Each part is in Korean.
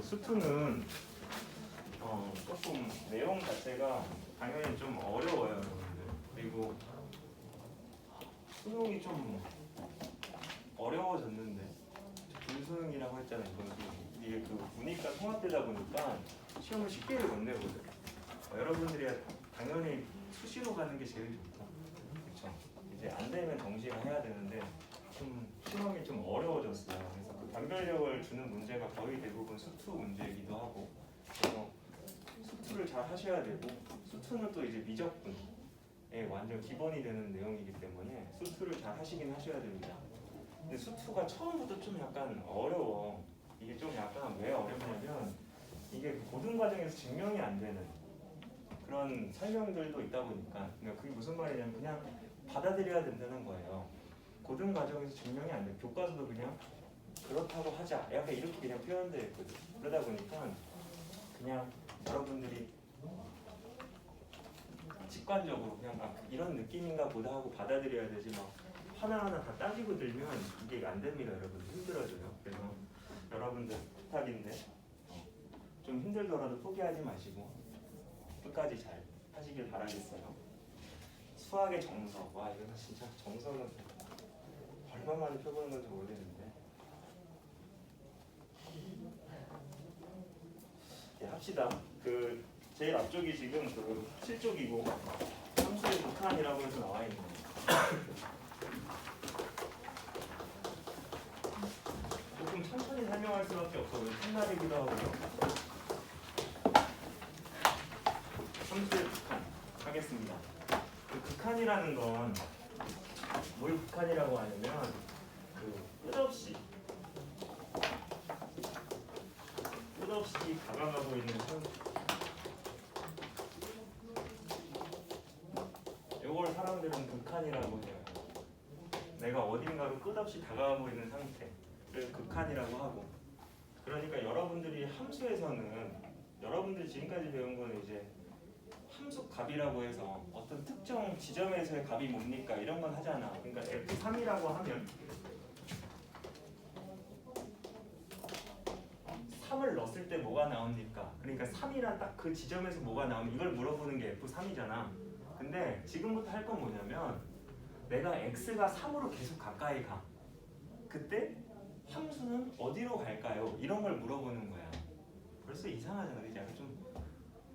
수투는 조금 내용 자체가 당연히 좀 어려워요, 여러분들. 그리고 수능이 좀 어려워졌는데 불수능이라고 했잖아요. 이게 그 문이과 통합되다 보니까 시험을 쉽게 못 내거든. 여러분들이 당연히 수시로 가는 게 제일 좋다. 그렇죠? 이제 안 되면 정시가 해야 되는데 좀 시험이 좀 어려워졌어요. 그래서 그 변별력을 주는 문제가 거의 대부분 수투 문제이기도 하고, 그래서 수투를 잘 하셔야 되고, 수투는 또 이제 미적분에 완전 기본이 되는 내용이기 때문에 수투를 잘 하시긴 하셔야 됩니다. 근데 수투가 처음부터 좀 약간 어려워. 이게 좀 약간 왜 어렵냐면 이게 고등 과정에서 증명이 안 되는 그런 설명들도 있다 보니까, 그러니까 그게 무슨 말이냐면 그냥 받아들여야 된다는 거예요. 고등 과정에서 증명이 안 돼. 교과서도 그냥 그렇다고 하자. 약간 이렇게 그냥 표현되어 있거든. 그러다 보니까 그냥 여러분들이 직관적으로 그냥 이런 느낌인가 보다 하고 받아들여야 되지, 막 하나하나 다 따지고 들면 이게 안 됩니다. 여러분 힘들어져요. 그래서 여러분들 부탁인데 좀 힘들더라도 포기하지 마시고 끝까지 잘 하시길 바라겠어요. 수학의 정석. 와, 이거 진짜 정석은 얼마만에 펴보는 건지 모르겠는데. 네, 합시다. 그 제일 앞쪽이 지금 그 7쪽이고 함수의 극한이라고 해서 나와 있는 거예요. 조금 천천히 설명할 수밖에 없어. 왜 첫날이기도 하고요. 함수의 극한 하겠습니다. 그 극한이라는 건 뭘 극한이라고 하냐면 그 끝없이 다가가고 있는 상태. 이걸 사람들은 극한이라고 해요. 내가 어딘가로 끝없이 다가가고 있는 상태를 극한이라고 하고, 그러니까 여러분들이 함수에서는 여러분들이 지금까지 배운 거는 이제 함수 값이라고 해서 어떤 특정 지점에서의 값이 뭡니까 이런 건 하잖아. 그러니까 F3이라고 하면 3을 넣었을 때 뭐가 나옵니까? 그러니까 3이란 딱 그 지점에서 뭐가 나오면 이걸 물어보는 게 F3이잖아. 근데 지금부터 할 건 뭐냐면 내가 x가 3으로 계속 가까이 가. 그때 함수는 어디로 갈까요? 이런 걸 물어보는 거야. 벌써 이상하잖아. 그치? 약간 좀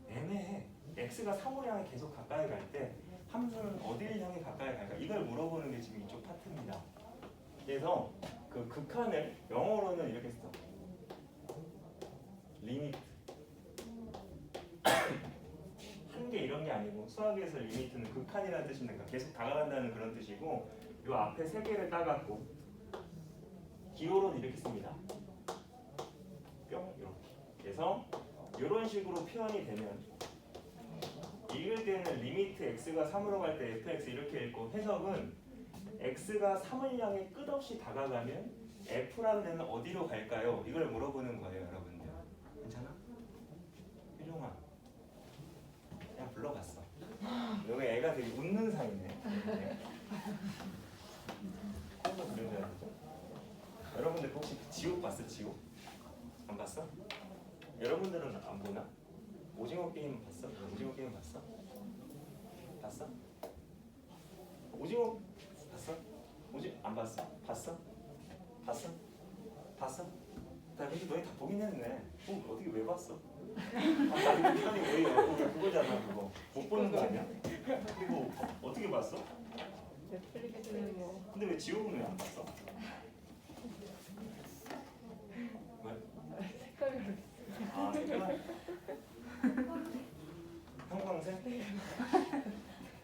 애매해. x가 3으로 향해 계속 가까이 갈 때 함수는 어디를 향해 가까이 갈까? 이걸 물어보는 게 지금 이쪽 파트입니다. 그래서 그 극한을 영어로는 이렇게 써. 리미트. 한계 이런 게 아니고 수학에서 리미트는 극한이라는 뜻입니다. 계속 다가간다는 그런 뜻이고, 이 앞에 세 개를 따갖고 기호로는 이렇게 씁니다. 뿅 이렇게. 그래서 이런 식으로 표현이 되면 읽을 때는 리미트 x가 3으로 갈 때 fx 이렇게 읽고, 해석은 x가 3을 향해 끝없이 다가가면 f라는 애는 어디로 갈까요? 이걸 물어보는 거예요, 여러분들. 괜찮아? 효종아, 그냥 불러봤어. 여기 애가 되게 웃는 상이네. 코도 그려줘야 되죠. 여러분들 혹시 지옥 봤어? 지옥? 안 봤어? 여러분들은 안 보나? 오징어 게임 봤어? 오징어 게임 봤어? 봤어? 오징어 봤어? 안 봤어? 봤어? 봤어? 봤어? 나 근데 너희 다 보긴 했네. 어떻게 왜 봤어? 나 이거 왜요? 그거잖아. 그거 못 보는 거 아니야? 그리고 어떻게 봤어? 넷플릭스는 뭐 근데 왜 지옥은 왜 안 봤어? 왜? 색깔별로 아, 색깔? 형광색?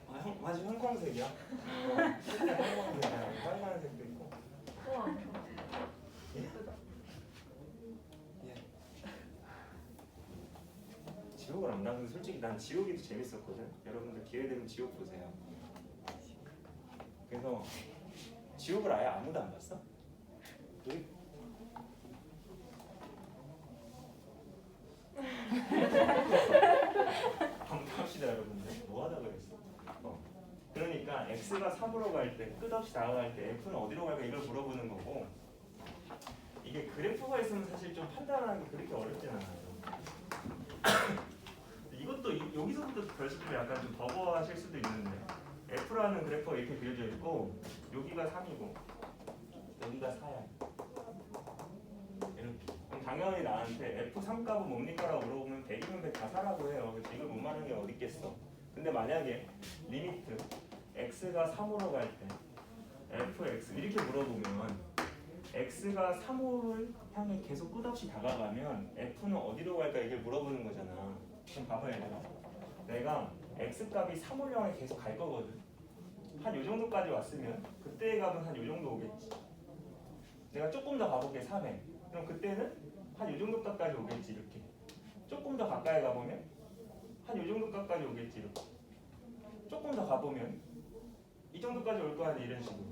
아, 맞아, 형광색이야. 형광색이야. 빨간색도 있고. 우와 예? 예쁘다. 예. 지옥을 안 봤는데 솔직히 난 지옥이 더 재밌었거든. 여러분들 기회 되면 지옥 보세요. 그래서 지옥을 아예 아무도 안 봤어? 왜? 합시다 여러분들. 뭐 하다 그랬어? 그러니까 x가 3으로 갈 때, 끝없이 다가갈 때 f는 어디로 갈까 이걸 물어보는 거고, 이게 그래프가 있으면 사실 좀 판단하기 그렇게 어렵진 않아요. 이것도 여기서부터 벌써부터 약간 좀 버거워하실 수도 있는데 F라는 그래프가 이렇게 그려져 있고 여기가 3이고 여기가 4야. 이렇게. 그럼 당연히 나한테 F3 값은 뭡니까? 라고 물어보면 100이면 100 다 사라고 해요. 그래서 이걸 못 말하는 게 어디 있겠어. 근데 만약에 리미트 x가 3으로 갈 때 fx 이렇게 물어보면 x가 3호를 향해 계속 끝없이 다가가면 f는 어디로 갈까 이걸 물어보는 거잖아. 그럼 봐봐요 얘들아. 내가 x 값이 3호를 향해 계속 갈 거거든. 한 요 정도까지 왔으면 그때의 값은 한 요 정도 오겠지. 내가 조금 더 가볼게 3에. 그럼 그때는 한 요 정도 값까지 오겠지 이렇게. 조금 더 가까이 가보면 한 요 정도 값까지 오겠지 이렇게. 조금 더 가보면 이 정도까지 올 거 아니야 이런 식으로.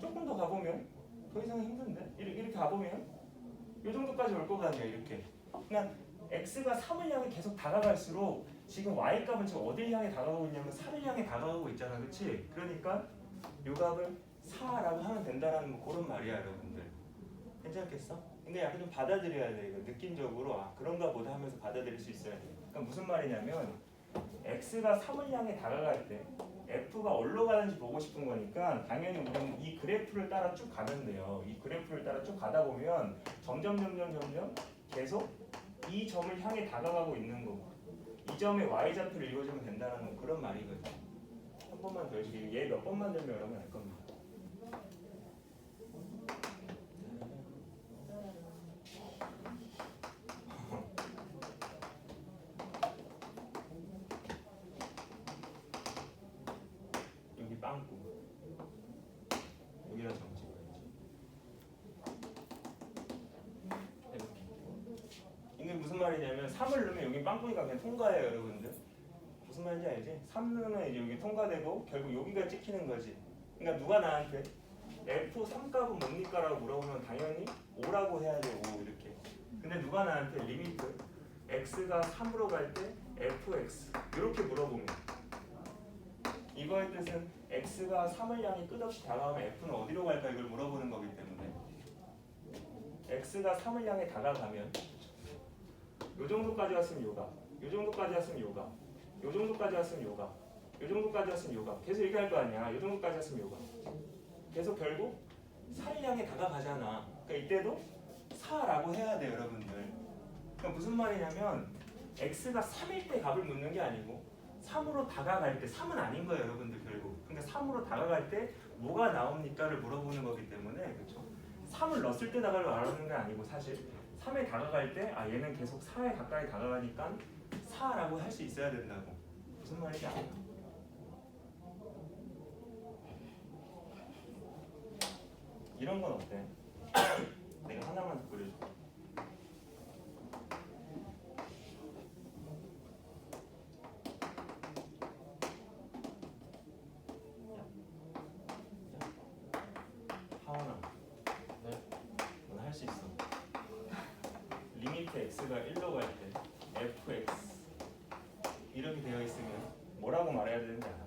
조금 더 가보면 더 이상 힘든데? 이렇게 가보면 이 정도까지 올 거 아니야 이렇게. 그냥 x가 3을 향해 계속 다가갈수록 지금 y값은 지금 어딜 향해 다가가고 있냐면 3을 향해 다가가고 있잖아, 그렇지? 그러니까 요 값을 4라고 하면 된다라는 뭐 그런 말이야 여러분들. 괜찮겠어? 근데 약간 좀 받아들여야 돼. 이거 느낌적으로 아 그런가 보다 하면서 받아들일 수 있어야 돼. 그러니까 무슨 말이냐면 x가 3을 향해 다가갈 때 f가 어디로 가는지 보고 싶은 거니까 당연히 우리는 이 그래프를 따라 쭉 가면 돼요. 이 그래프를 따라 쭉 가다 보면 점점 계속 이 점을 향해 다가가고 있는 거고 이 점의 y좌표를 이루어주면 된다는 그런 말이거든요. 한 번만 더 해주세요. 얘 몇 번만 들면 여러분 알 겁니다. 여기 빵꾸 여기다 점 찍어야지. 이렇게. 이게 무슨 말이냐면 3을 넣으면 여기 빵꾸니까 그냥 통과해요 여러분들. 무슨 말인지 알지? 3 넣으면 이제 여기 통과되고 결국 여기가 찍히는 거지. 그러니까 누가 나한테 F3 값은 뭡니까? 라고 물어보면 당연히 5라고 해야 돼. 5 이렇게. 근데 누가 나한테 리미트 x가 3으로 갈 때 fx 이렇게 물어보면 이거의 뜻은 x가 3을 향해 끝없이 다가가면 f는 어디로 갈까 이걸 물어보는 거기 때문에 x가 3을 향해 다가가면 요 정도까지 왔으면 요가, 요 정도까지 왔으면 요가, 요 정도까지 왔으면 요가, 요 정도까지 왔으면 요가. 계속 이렇게 할 거 아니야. 요 정도까지 왔으면 요가. 계속 결국 4를 향해 다가가잖아. 그러니까 이때도 4라고 해야 돼 여러분들. 그러니까 무슨 말이냐면 x가 3일 때 값을 묻는 게 아니고 3으로 다가갈 때 3은 아닌 거예요 여러분들 결국. 그러니까 3으로 다가갈 때 뭐가 나옵니까를 물어보는 거기 때문에 그렇죠. 3을 넣었을 때 다가를 말하는 게 아니고 사실 3에 다가갈 때 아 얘는 계속 4에 가까이 다가가니까 4라고 할 수 있어야 된다고. 무슨 말인지 알아? 이런 건 어때? 내가 하나만 더 그려줄게. 하원아, 네? 넌 할 수 있어. 리미트 x가 1로 갈 때 fx 이렇게 되어 있으면 뭐라고 말해야 되는지 알아?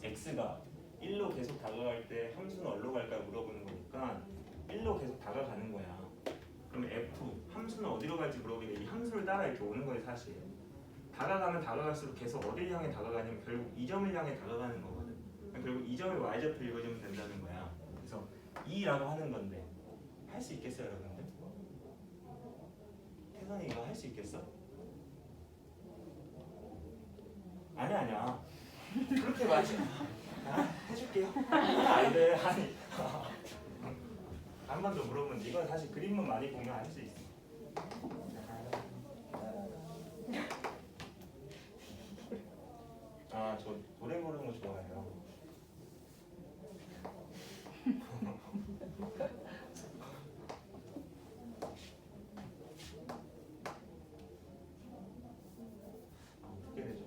x가 1로 계속 다가갈 때 함수는 어디로 갈까 물어보는 거니까 1로 계속 다가가는 거야. 그럼 f 함수는 어디로 갈지 물어보니까 이 함수를 따라 이렇게 오는 거예요 사실. 다가가면 다가갈수록 계속 어디를 향해 다가가냐면 결국 이 점을 향해 다가가는 거거든. 결국 이 점의 y좌표 읽어주면 된다는 거야. 그래서 2라고 하는 건데 할 수 있겠어요 여러분들? 태선이 이거 할 수 있겠어? 아니야 그렇게 말하지 마. 해줄게요. 안 돼. 아니 한 번 더 물어보면 이건 사실 그림만 많이 보면 알 수 있어. 아 저 노래 부르는 거 좋아해요. 어떻게 되죠?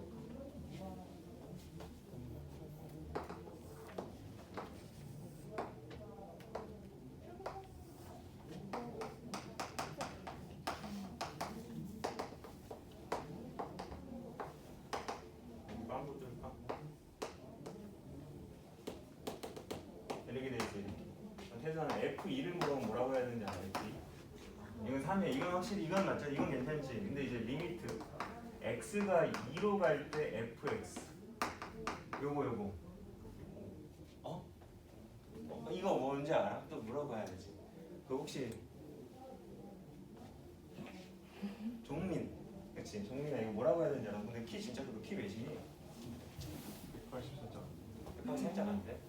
빵도 뜰까? 해서는 F2를 물어보면 뭐라고 해야 되는지 알아? F2? 이건 3이야. 이건 확실히 이건 맞죠? 이건 괜찮지. 근데 이제 리미트 x가 2로 갈 때 fx 요거 이거 뭔지 알아? 또 물어봐야 되지. 그 혹시 종민, 그치? 종민아 이거 뭐라고 해야 되는지 알아? 근데 키 진짜 그거 키 몇이니? 180cm. 180cm 안 돼?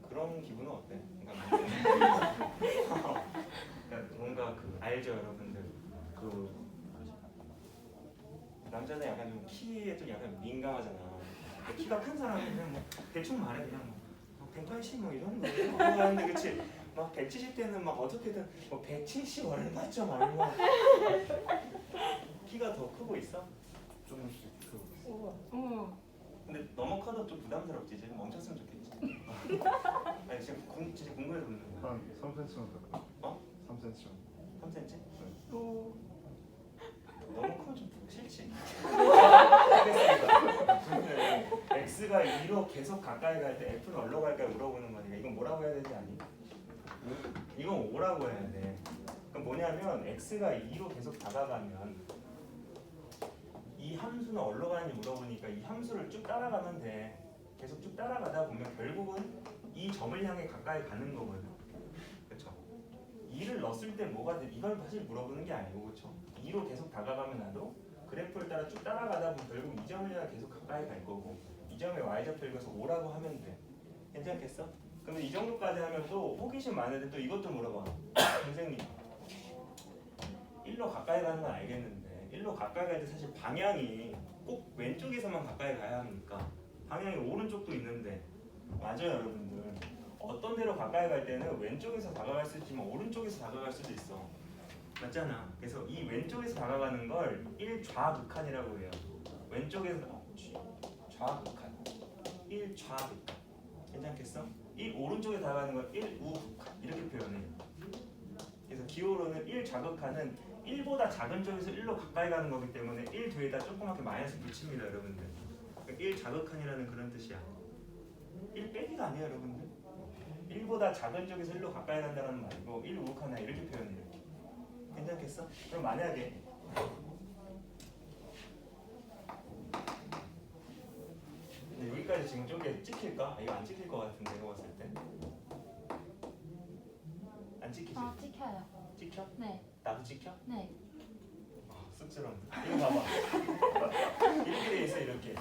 그런 기분은 어때? 그러니까 뭔가 그 알죠 여러분들 그 남자는 약간 좀 키에 좀 약간 민감하잖아. 키가 큰 사람은 그냥 뭐 대충 말해 그냥 뭐 180 뭐 이런 거예요. 하는데 그치? 막 170대는 막 어떻게든 뭐 170 얼마쯤 얼마 키가 더 크고 있어? 조금씩 크고 있어요. 우와. 어머. 근데 너무 커도 좀 부담스럽지. 지금 멈췄으면 좋겠지. 아니 지금 진짜 궁금해서 묻는 거야. 한 3cm 정도 될까요? 어? 3cm 정도. 3cm? 오. 너무 크면 좀 싫지. 알겠습니다. x가 2로 계속 가까이 갈 때 f는 어디로 갈까 물어보는 거니까 이건 뭐라고 해야 되지 아니? 이건 5라고 해야 돼. 그럼 뭐냐면 x가 2로 계속 다가가면 이 함수는 어디로 가는지 물어보니까 이 함수를 쭉 따라가면 돼. 계속 쭉 따라가다 보면 결국은 이 점을 향해 가까이 가는 거거든. 그렇죠? 2를 넣었을 때 뭐가 돼? 이걸 사실 물어보는 게 아니고 그렇죠? 2로 계속 다가가면 나도 그래프를 따라 쭉 따라가다 보면 결국 이 점을 향해 계속 가까이 갈 거고 이 점의 y좌표 읽어서 5라고 하면 돼. 괜찮겠어? 그러면 이 정도까지 하면 또 호기심 많은데 또 이것도 물어봐. 선생님 1로 가까이 가는 건 알겠는데 1로 가까이 갈 때 사실 방향이 꼭 왼쪽에서만 가까이 가야 합니까? 방향이 오른쪽도 있는데 맞아요 여러분들. 어떤 데로 가까이 갈 때는 왼쪽에서 다가갈 수 있지만 오른쪽에서 다가갈 수도 있어. 맞잖아. 그래서 이 왼쪽에서 다가가는 걸 1좌극한이라고 해요. 왼쪽에서 좌극한 1좌극한 괜찮겠어? 1 오른쪽에 다가가는 걸 1우극한 이렇게 표현해요. 그래서 기호로는 1좌극한은 1보다 작은 쪽에서 1로 가까이 가는 거기 때문에 1 뒤에다 조그맣게 마이너스 붙입니다 여러분들. 1좌극한이라는 그런 뜻이야. 1 빼기가 아니에요 여러분들. 1보다 작은 쪽에서 1로 가까이 간다는 말이고 1우극한이야 이렇게 표현해요. 괜찮겠어? 그럼 만약에 근데 여기까지 지금 저게 찍힐까? 이거 안 찍힐 것 같은데 내가 봤을 때. 안 찍히지? 찍혀요. 찍혀? 네. 나도 찍혀? 네. 쑥스러운데. 이거 봐봐. 이렇게 돼 있어 이렇게.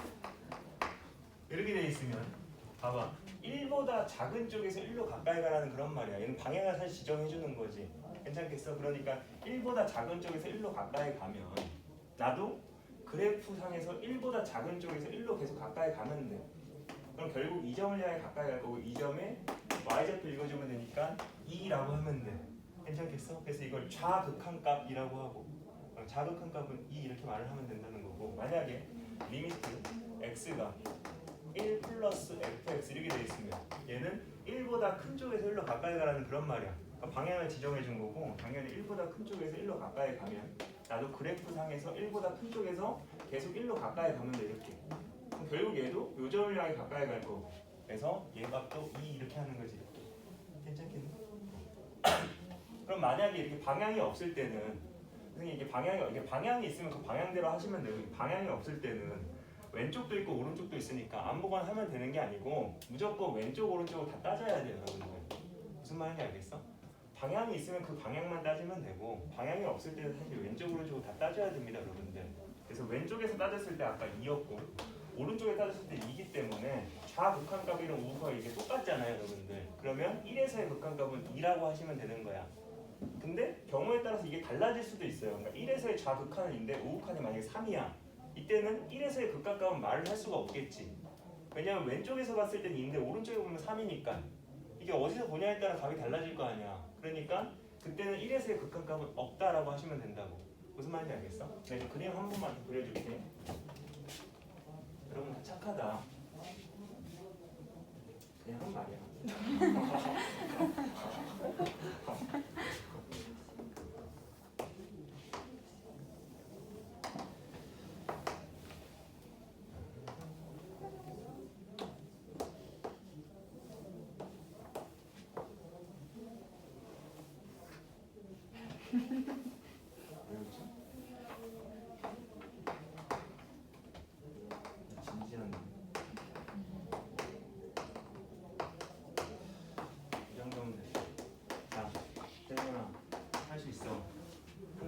이렇게 돼 있으면 봐봐. 1보다 작은 쪽에서 1로 가까이 가라는 그런 말이야. 얘는 방향을 사실 지정해 주는 거지. 괜찮겠어? 그러니까 1보다 작은 쪽에서 1로 가까이 가면 나도 그래프 상에서 1보다 작은 쪽에서 1로 계속 가까이 가면 돼. 그럼 결국 이 점을 향해 가까이 갈 거고 이 점에 y좌표 읽어주면 되니까 2라고 하면 돼. 괜찮겠어? 그래서 이걸 좌극한값이라고 하고 좌극한값은 2 이렇게 말을 하면 된다는 거고 만약에 리미트 x가 1 플러스 fx 이렇게 돼 있으면 얘는 1보다 큰 쪽에서 1로 가까이 가라는 그런 말이야. 그러니까 방향을 지정해 준 거고 당연히 1보다 큰 쪽에서 1로 가까이 가면 나도 그래프 상에서 1보다 큰 쪽에서 계속 1로 가까이 가면 돼 이렇게. 그럼 결국 얘도 요 점을 향해 가까이 갈 거고 그래서 얘 값도 2 이렇게 하는 거지. 괜찮겠니? 그럼 만약에 이렇게 방향이 없을 때는 선생님 이게 방향이 있으면 그 방향대로 하시면 되고 방향이 없을 때는 왼쪽도 있고 오른쪽도 있으니까 아무거나 하면 되는 게 아니고 무조건 왼쪽 오른쪽을 다 따져야 돼요 여러분들. 무슨 말인지 알겠어? 방향이 있으면 그 방향만 따지면 되고 방향이 없을 때는 사실 왼쪽 오른쪽을 다 따져야 됩니다 여러분들. 그래서 왼쪽에서 따졌을 때 아까 2였고 오른쪽에 따졌을 때 2이기 때문에 좌극한값이랑 우극과 이게 똑같잖아요 여러분들. 그러면 1에서의 극한값은 2라고 하시면 되는 거야. 근데 경우에 따라서 이게 달라질 수도 있어요. 그러니까 1에서의 좌극한은 2인데 우극한이 만약에 3이야. 이때는 1에서의 극한값은 말을 할 수가 없겠지. 왜냐면 왼쪽에서 봤을 때는 2인데 오른쪽에 보면 3이니까 이게 어디서 보냐에 따라 값이 달라질 거 아니야. 그러니까 그때는 1에서의 극한값은 없다라고 하시면 된다고. 무슨 말인지 알겠어? 내가 그림 한 번만 더 그려줄게. 여러분 다 착하다. 그냥 한 말이야.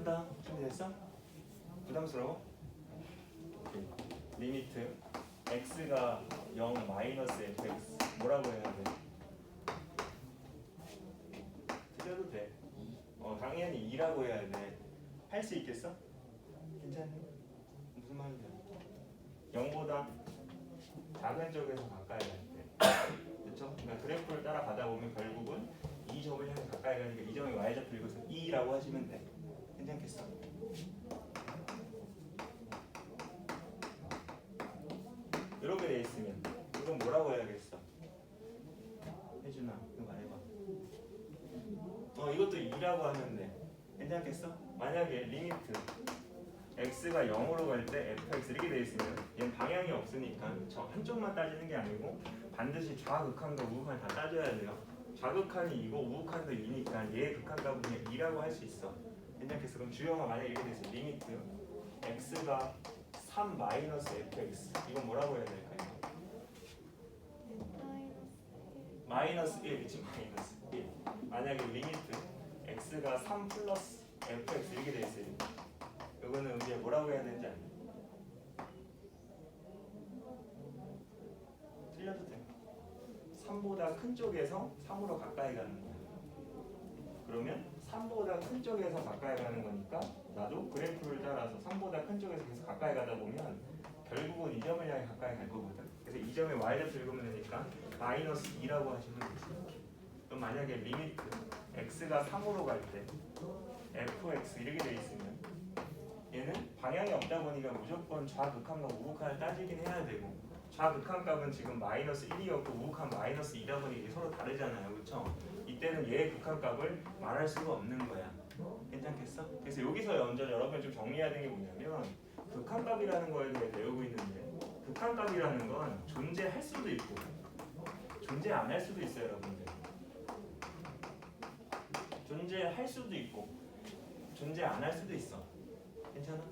해본다. 준비됐어? 부담스러워? 오케이. 리미트 x가 0 마이너스 fx 뭐라고 해야 돼? 틀려도 돼. 당연히 2라고 해야 돼. 할 수 있겠어? 괜찮니? 무슨 말인지 알아? 0보다 작은 쪽에서 가까이 갈 때. 그렇죠? 그러니까 그래프를 따라가다 보면 결국은 이 점을 향해 가까이 가니까 이 점이 y좌표 이것은 2라고 하시면 돼. 괜찮겠어? 이렇게 돼 있으면 이건 뭐라고 해야겠어? 혜준아 이거 말해봐. 이것도 2라고 하면 돼. 괜찮겠어? 만약에 리미트 x가 0으로 갈 때 fx 이렇게 돼 있으면 얘는 방향이 없으니까 저 한쪽만 따지는 게 아니고 반드시 좌극한과 우극한 다 따져야 돼요. 좌극한이 2고 우극한도 2니까 얘의 극한값은 그냥 2라고 할 수 있어. 괜찮겠어? 그럼 주형아 만약에 이렇게 돼 있어. 리미트 x가 3 마이너스 fx 이건 뭐라고 해야 될까요? 마이너스 1 그치? 마이너스 1 만약에 리미트 x가 3 플러스 fx 이렇게 돼 있어요. 이거는 우리가 뭐라고 해야 되는지 알죠? 틀려도 돼. 3보다 큰 쪽에서 3으로 가까이 가는 거야. 그러면 3보다 큰 쪽에서 가까이 가는 거니까 나도 그래프를 따라서 3보다 큰 쪽에서 계속 가까이 가다 보면 결국은 이 점을 향해 가까이 갈 거거든. 그래서 이 점의 y좌표 읽으면 되니까 마이너스 2라고 하시면 되지. 그럼 만약에 리미트 x가 3으로 갈 때 fx 이렇게 돼 있으면 얘는 방향이 없다 보니까 무조건 좌극한과 우극한을 따지긴 해야 되고 좌극한 값은 지금 마이너스 1이었고 우극한 마이너스 2다 보니 이게 서로 다르잖아요. 그렇죠? 이때는 얘의 극한 값을 말할 수가 없는 거야. 괜찮겠어? 그래서 여기서 먼저 여러분 좀 정리해야 되는 게 뭐냐면 극한 값이라는 거에 대해 배우고 있는데 극한 값이라는 건 존재할 수도 있고 존재 안 할 수도 있어요. 여러분들 존재할 수도 있고 존재 안 할 수도 있어. 괜찮아?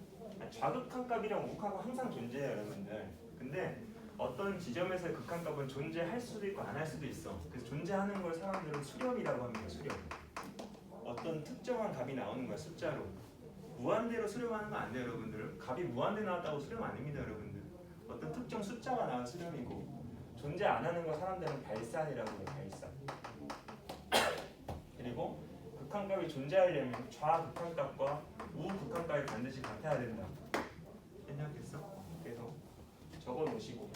좌극한 값이랑 우극한 값 항상 존재해요. 여러분들 근데 어떤 지점에서의 극한값은 존재할 수도 있고 안 할 수도 있어. 그래서 존재하는 걸 사람들은 수렴이라고 합니다. 수렴. 어떤 특정한 값이 나오는 거야. 숫자로. 무한대로 수렴하는 거 안 돼요. 여러분들. 값이 무한대 나왔다고 수렴 아닙니다. 여러분들. 어떤 특정 숫자가 나와 수렴이고 존재 안 하는 거 사람들은 발산이라고 해요. 발산. 그리고 극한값이 존재하려면 좌극한값과 우극한값이 반드시 같아야 된다. 괜찮겠어? 그래서 적어 놓으시고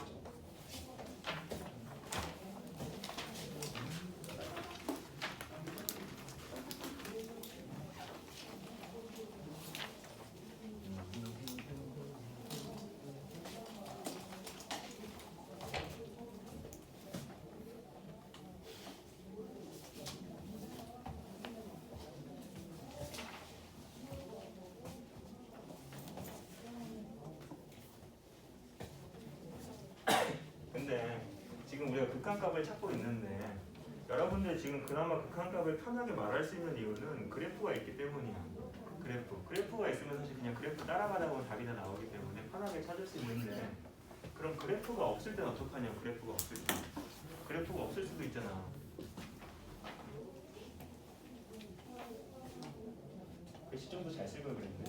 근데 지금 우리가 극한값을 찾고 있는데 여러분들 지금 그나마 극한값을 편하게 말할 수 있는 이유는 그래프가 있기 때문이야. 그래프가 있으면 사실 그냥 그래프 따라가다 보면 답이 다 나오기 때문에 편하게 찾을 수 있는데 그럼 그래프가 없을 땐 어떡하냐. 그래프가 없을 때 그래프가 없을 수도 있잖아. 글씨 좀 더 잘 쓸 걸 그랬네.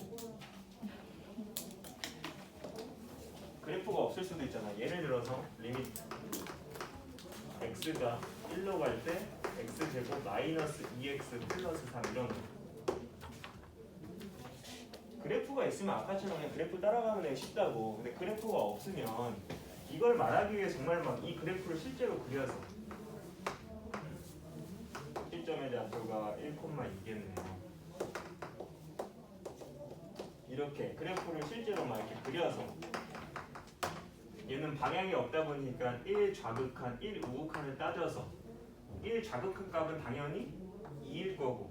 그래프가 없을 수도 있잖아. 예를 들어서 리미트 x가 1로 갈 때 x제곱 마이너스 2x 플러스 3 이런 거. 그래프가 있으면 아까처럼 그냥 그래프 따라가면 되게 쉽다고. 근데 그래프가 없으면 이걸 말하기 위해 정말 막 이 그래프를 실제로 그려서 시점의 좌표가 1,2겠네요. 이렇게 그래프를 실제로 막 이렇게 그려서 얘는 방향이 없다 보니까 1 좌극한, 1 우극한을 따져서 1 좌극한 값은 당연히 2일 거고.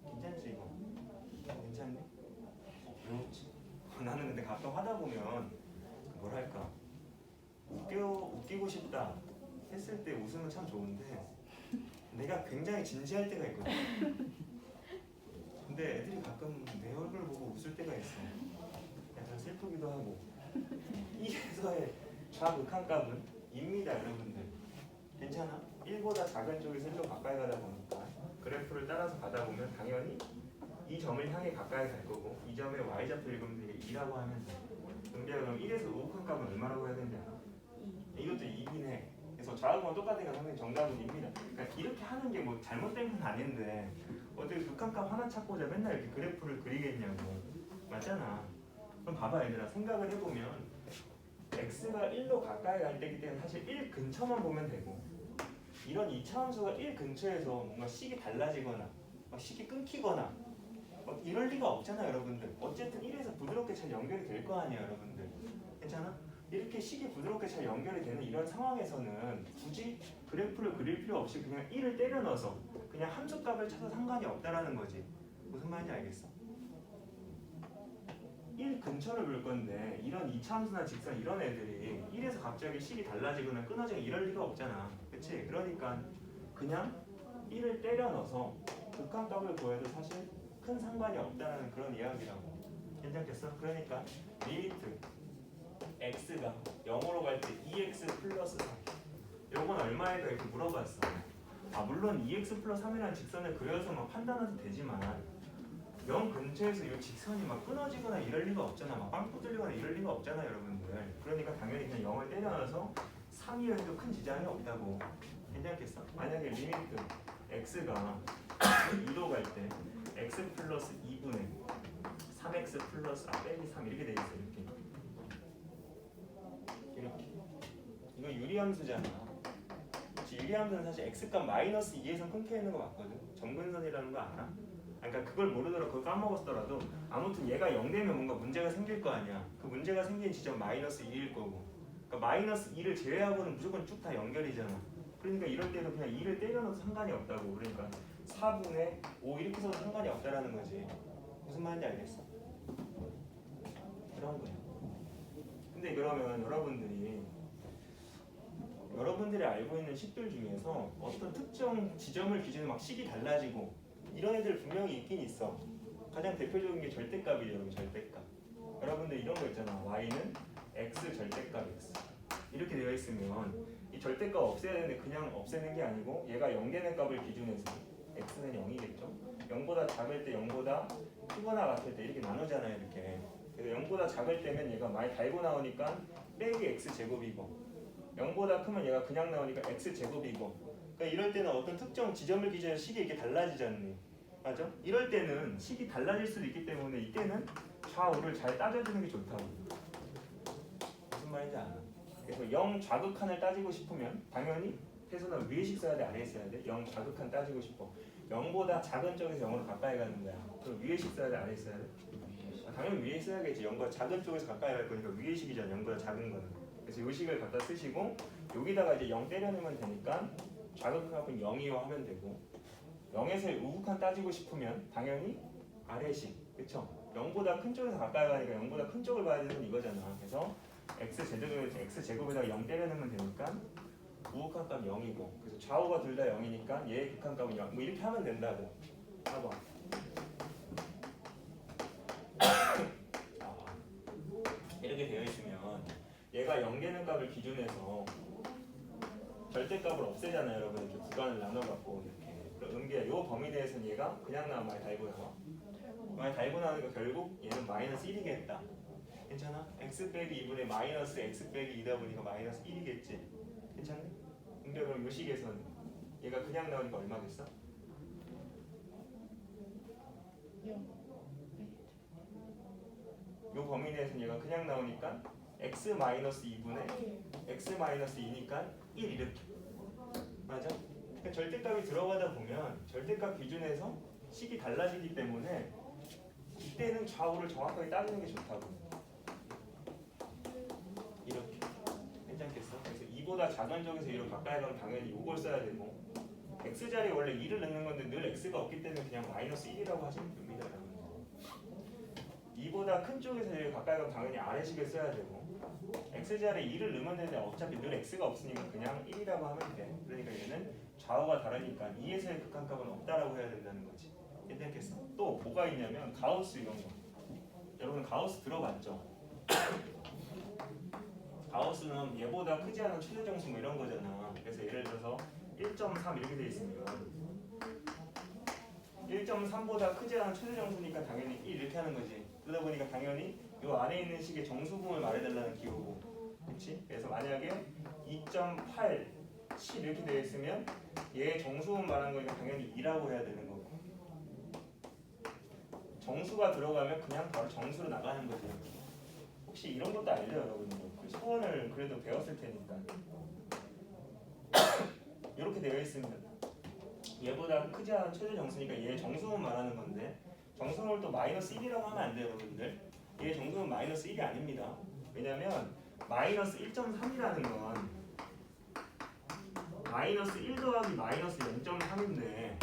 괜찮지 이거? 괜찮니? 그렇지. 나는 근데 가끔 하다 보면 뭐랄까 웃기고 싶다 했을 때 웃으면 참 좋은데 내가 굉장히 진지할 때가 있거든. 근데 애들이 가끔 내 얼굴 보고 웃을 때가 있어. 약간 슬프기도 하고. 이에서의 좌극한 값은 2입니다. 여러분들 괜찮아? 1보다 작은 쪽에서 1로 가까이 가다 보니까 그래프를 따라서 가다 보면 당연히 이 점을 향해 가까이 갈 거고 이 점의 y좌표 읽으면 되게 2라고 하면 돼. 은비야 그럼 1에서 우극한 값은 얼마라고 해야 되냐? 이것도 2긴 해. 그래서 좌우가 똑같으니까 선생님 정답은 2입니다. 그러니까 이렇게 하는 게 뭐 잘못된 건 아닌데 어떻게 극한값 하나 찾고자 맨날 이렇게 그래프를 그리겠냐고. 맞잖아. 그럼 봐봐 얘들아 생각을 해보면 x가 1로 가까이 갈 때기 때문에 사실 1 근처만 보면 되고 이런 이차함수가 1 근처에서 뭔가 식이 달라지거나 막 식이 끊기거나 막 이럴 리가 없잖아 여러분들. 어쨌든 1에서 부드럽게 잘 연결이 될 거 아니에요 여러분들. 괜찮아? 이렇게 식이 부드럽게 잘 연결이 되는 이런 상황에서는 굳이 그래프를 그릴 필요 없이 그냥 1을 때려 넣어서 그냥 함수값을 찾아 상관이 없다라는 거지. 무슨 말인지 알겠어? 1 근처를 볼 건데 이런 이차함수나 직선 이런 애들이 1에서 갑자기 식이 달라지거나 끊어지거나 이럴 리가 없잖아. 그치? 그러니까 그냥 1을 때려 넣어서 극한값을 구해도 사실 큰 상관이 없다는 그런 이야기라고. 괜찮겠어? 그러니까 리미트 x가 0으로 갈 때 2x 플러스 3 요건 얼마일까 이렇게 물어봤어. 물론 2x 플러스 3이라는 직선을 그려서 막 판단해도 되지만 0 근처에서 이 직선이 막 끊어지거나 이럴 리가 없잖아. 막 빵 두들리거나 이럴 리가 없잖아 여러분들. 그러니까 당연히 그냥 0을 때려 넣어서 3이어도 큰 지장이 없다고. 괜찮겠어? 만약에 리미트 x가 2로 갈 때 x 플러스 2분의 3x 플러스 빼기 3 이렇게 돼 있어. 이렇게 이거 유리함수잖아. 그치? 유리함수는 사실 x값 마이너스 2에서 끊겨 있는 거 맞거든. 점근선이라는 거 알아? 그러니까 그걸 모르더라도 그걸 까먹었더라도 아무튼 얘가 0 되면 뭔가 문제가 생길 거 아니야. 그 문제가 생긴 지점 마이너스 2일 거고 그러니까 마이너스 2를 제외하고는 무조건 쭉 다 연결이잖아. 그러니까 이럴 때도 그냥 2를 때려넣어도 상관이 없다고. 그러니까 4분의 5 이렇게 써도 상관이 없다라는 거지. 무슨 말인지 알겠어? 그런 거야. 근데 그러면 여러분들이 알고 있는 식들 중에서 어떤 특정 지점을 기준으로 막 식이 달라지고 이런 애들 분명히 있긴 있어. 가장 대표적인 게 절대값이에요. 여러분 절대값. 여러분들 이런 거 있잖아. y는 x 절대값 x 이렇게 되어 있으면 이 절대값 없애야 되는데 그냥 없애는 게 아니고 얘가 0 되는 값을 기준해서 x는 0이겠죠. 0보다 작을 때 0보다 크거나 같을 때 이렇게 나누잖아요. 이렇게. 그래서 0보다 작을 때면 얘가 많이 달고 나오니까 빼기 x제곱이고 0보다 크면 얘가 그냥 나오니까 x제곱이고 그러니까 이럴 때는 어떤 특정 지점을 기준해서 식이 이렇게 달라지잖니. 맞아? 이럴 때는 식이 달라질 수도 있기 때문에 이때는 좌우를 잘 따져주는 게 좋다고. 무슨 말인지 알아? 그래서 0 좌극한을 따지고 싶으면 당연히 태소는 위에 식 써야 돼 아래에 써야 돼? 0 좌극한 따지고 싶어. 0보다 작은 쪽에서 0으로 가까이 가는 거야. 그럼 위에 식 써야 돼 아래에 써야 돼? 당연히 위에 써야겠지. 0보다 작은 쪽에서 가까이 갈 거니까 위에 식이잖아. 0보다 작은 거는. 그래서 이 식을 갖다 쓰시고 여기다가 이제 0 때려내면 되니까 좌극값은 0이요 하면 되고 0에서 우극한 따지고 싶으면 당연히 아래식. 그쵸? 0보다 큰 쪽에서 가까이 가니까 0보다 큰 쪽을 봐야 되는 건 이거잖아. 그래서 x제곱에다가 0 때려내면 되니까 우극한 값 0이고 그래서 좌우가 둘 다 0이니까 얘의 극한값은 0. 뭐 이렇게 하면 된다고. 봐봐. 이렇게 되어 있으면 얘가 0 되는 값을 기준해서 절대값을 없애잖아요. 여러분 이렇게 구간을 나눠갖고 이렇게. 그럼 은비야 요 범위 내에서는 얘가 그냥 나와 많이 달고 나와. 많이 달고 나오니까 결국 얘는 마이너스 1이겠다. 괜찮아? x 빼기 2분의 마이너스 x 빼기 2다 보니까 마이너스 1이겠지. 괜찮네? 은비야 그럼 요 식에서는 얘가 그냥 나오니까 얼마겠어? 0. 요 범위 내에서는 얘가 그냥 나오니까 x 마이너스 2분의 x 마이너스 2니까 1 이렇게. 맞아? 그러니까 절대값이 들어가다 보면 절대값 기준에서 식이 달라지기 때문에 이때는 좌우를 정확하게 따지는 게 좋다고. 이렇게. 괜찮겠어? 그래서 2보다 작은 쪽에서 2로 가까이 가면 당연히 이걸 써야 되고 x자리에 원래 2를 넣는 건데 늘 x가 없기 때문에 그냥 마이너스 1이라고 하시면 됩니다. 여러분. 2보다 큰 쪽에서 1을 가까이 가면 당연히 아래식을 써야 되고 x자리에 2를 넣으면 되는데 어차피 늘 x가 없으니까 그냥 1이라고 하면 돼. 그러니까 얘는 좌우가 다르니까 2에서의 극한값은 없다라고 해야 된다는 거지. 괜찮겠어? 또 뭐가 있냐면 가우스 이런 거. 여러분 가우스 들어봤죠? 가우스는 얘보다 크지 않은 최대 정수 뭐 이런 거잖아. 그래서 예를 들어서 1.3 이렇게 돼 있으면 1.3보다 크지 않은 최대 정수니까 당연히 1 이렇게 하는 거지. 그러다 보니까 당연히 이 안에 있는 식의 정수분을 말해달라는 기호고, 그렇지? 그래서 만약에 2.8, 7 이렇게 되어 있으면 얘 정수분 말하는 거니까 당연히 2라고 해야 되는 거고, 정수가 들어가면 그냥 바로 정수로 나가는 거지. 혹시 이런 것도 알죠, 여러분들? 그 소원을 그래도 배웠을 테니까. 이렇게 되어 있으면 얘보다 크지 않은 최대 정수니까 얘 정수분 말하는 건데, 정수분을 또 마이너스 1이라고 하면 안 돼요, 여러분들. 얘 정수분 마이너스 1이 아닙니다. 왜냐면 마이너스 1.3이라는 건 마이너스 1 더하기 마이너스 0.3인데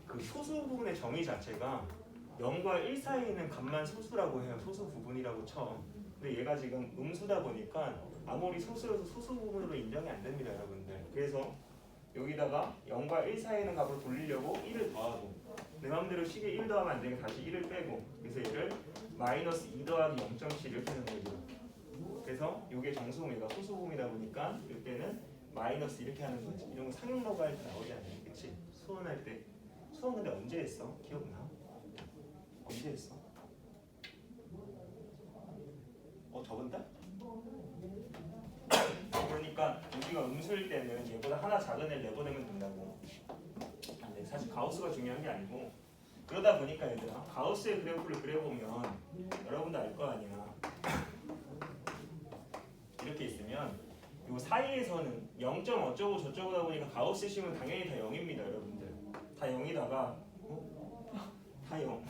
그 소수 부분의 정의 자체가 0과 1 사이에 있는 값만 소수라고 해요. 소수 부분이라고 쳐. 근데 얘가 지금 음수다 보니까 아무리 소수여도 소수 부분으로 인정이 안 됩니다, 여러분들. 그래서 여기다가 0과 1 사이에 있는 값을 돌리려고 1을 더하고, 내 맘대로 식에 1 더하면 안 되니까 다시 1을 빼고, 그래서 얘를 마이너스 2 더하기 0.7 이렇게 하는 거죠. 그래서 이게 정수분이가 소수분이다 보니까 이때는 마이너스 이렇게 하는 거지. 이런 거 상용로가 할 때 나오지 않아요, 그치? 수원할 때. 수원 근데 언제 했어? 기억나? 언제 했어? 저번 달? 그러니까 여기가 음수일 때는 얘보다 하나 작은 애를 내보내면 된다고. 근데 사실 가우스가 중요한 게 아니고, 그러다 보니까 얘들아, 가우스의 그래프를 그려보면 여러분도 알 거 아니야. 이렇게 있으면 요 사이에서는 0. 어쩌고 저쩌고다 보니까 가우스 식은 당연히 다 0입니다, 여러분들. 다 0이다가 다 0.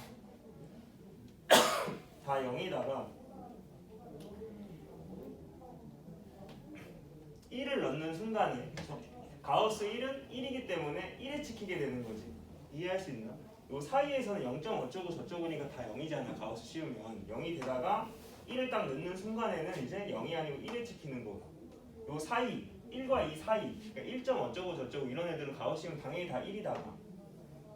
다 0이다가 1을 넣는 순간에 가우스 1은 1이기 때문에 1에 찍히게 되는 거지. 이해할 수 있나? 요 사이에서는 0. 어쩌고 저쩌고니까 다 0이잖아. 가우스 씌우면 0이 되다가 1을 딱 넣는 순간에는 이제 0이 아니고 1에 찍히는 거고, 요 사이 1과 2 사이, 그러니까 1. 어쩌고 저쩌고 이런 애들은 가우스 씌우면 당연히 다 1이다가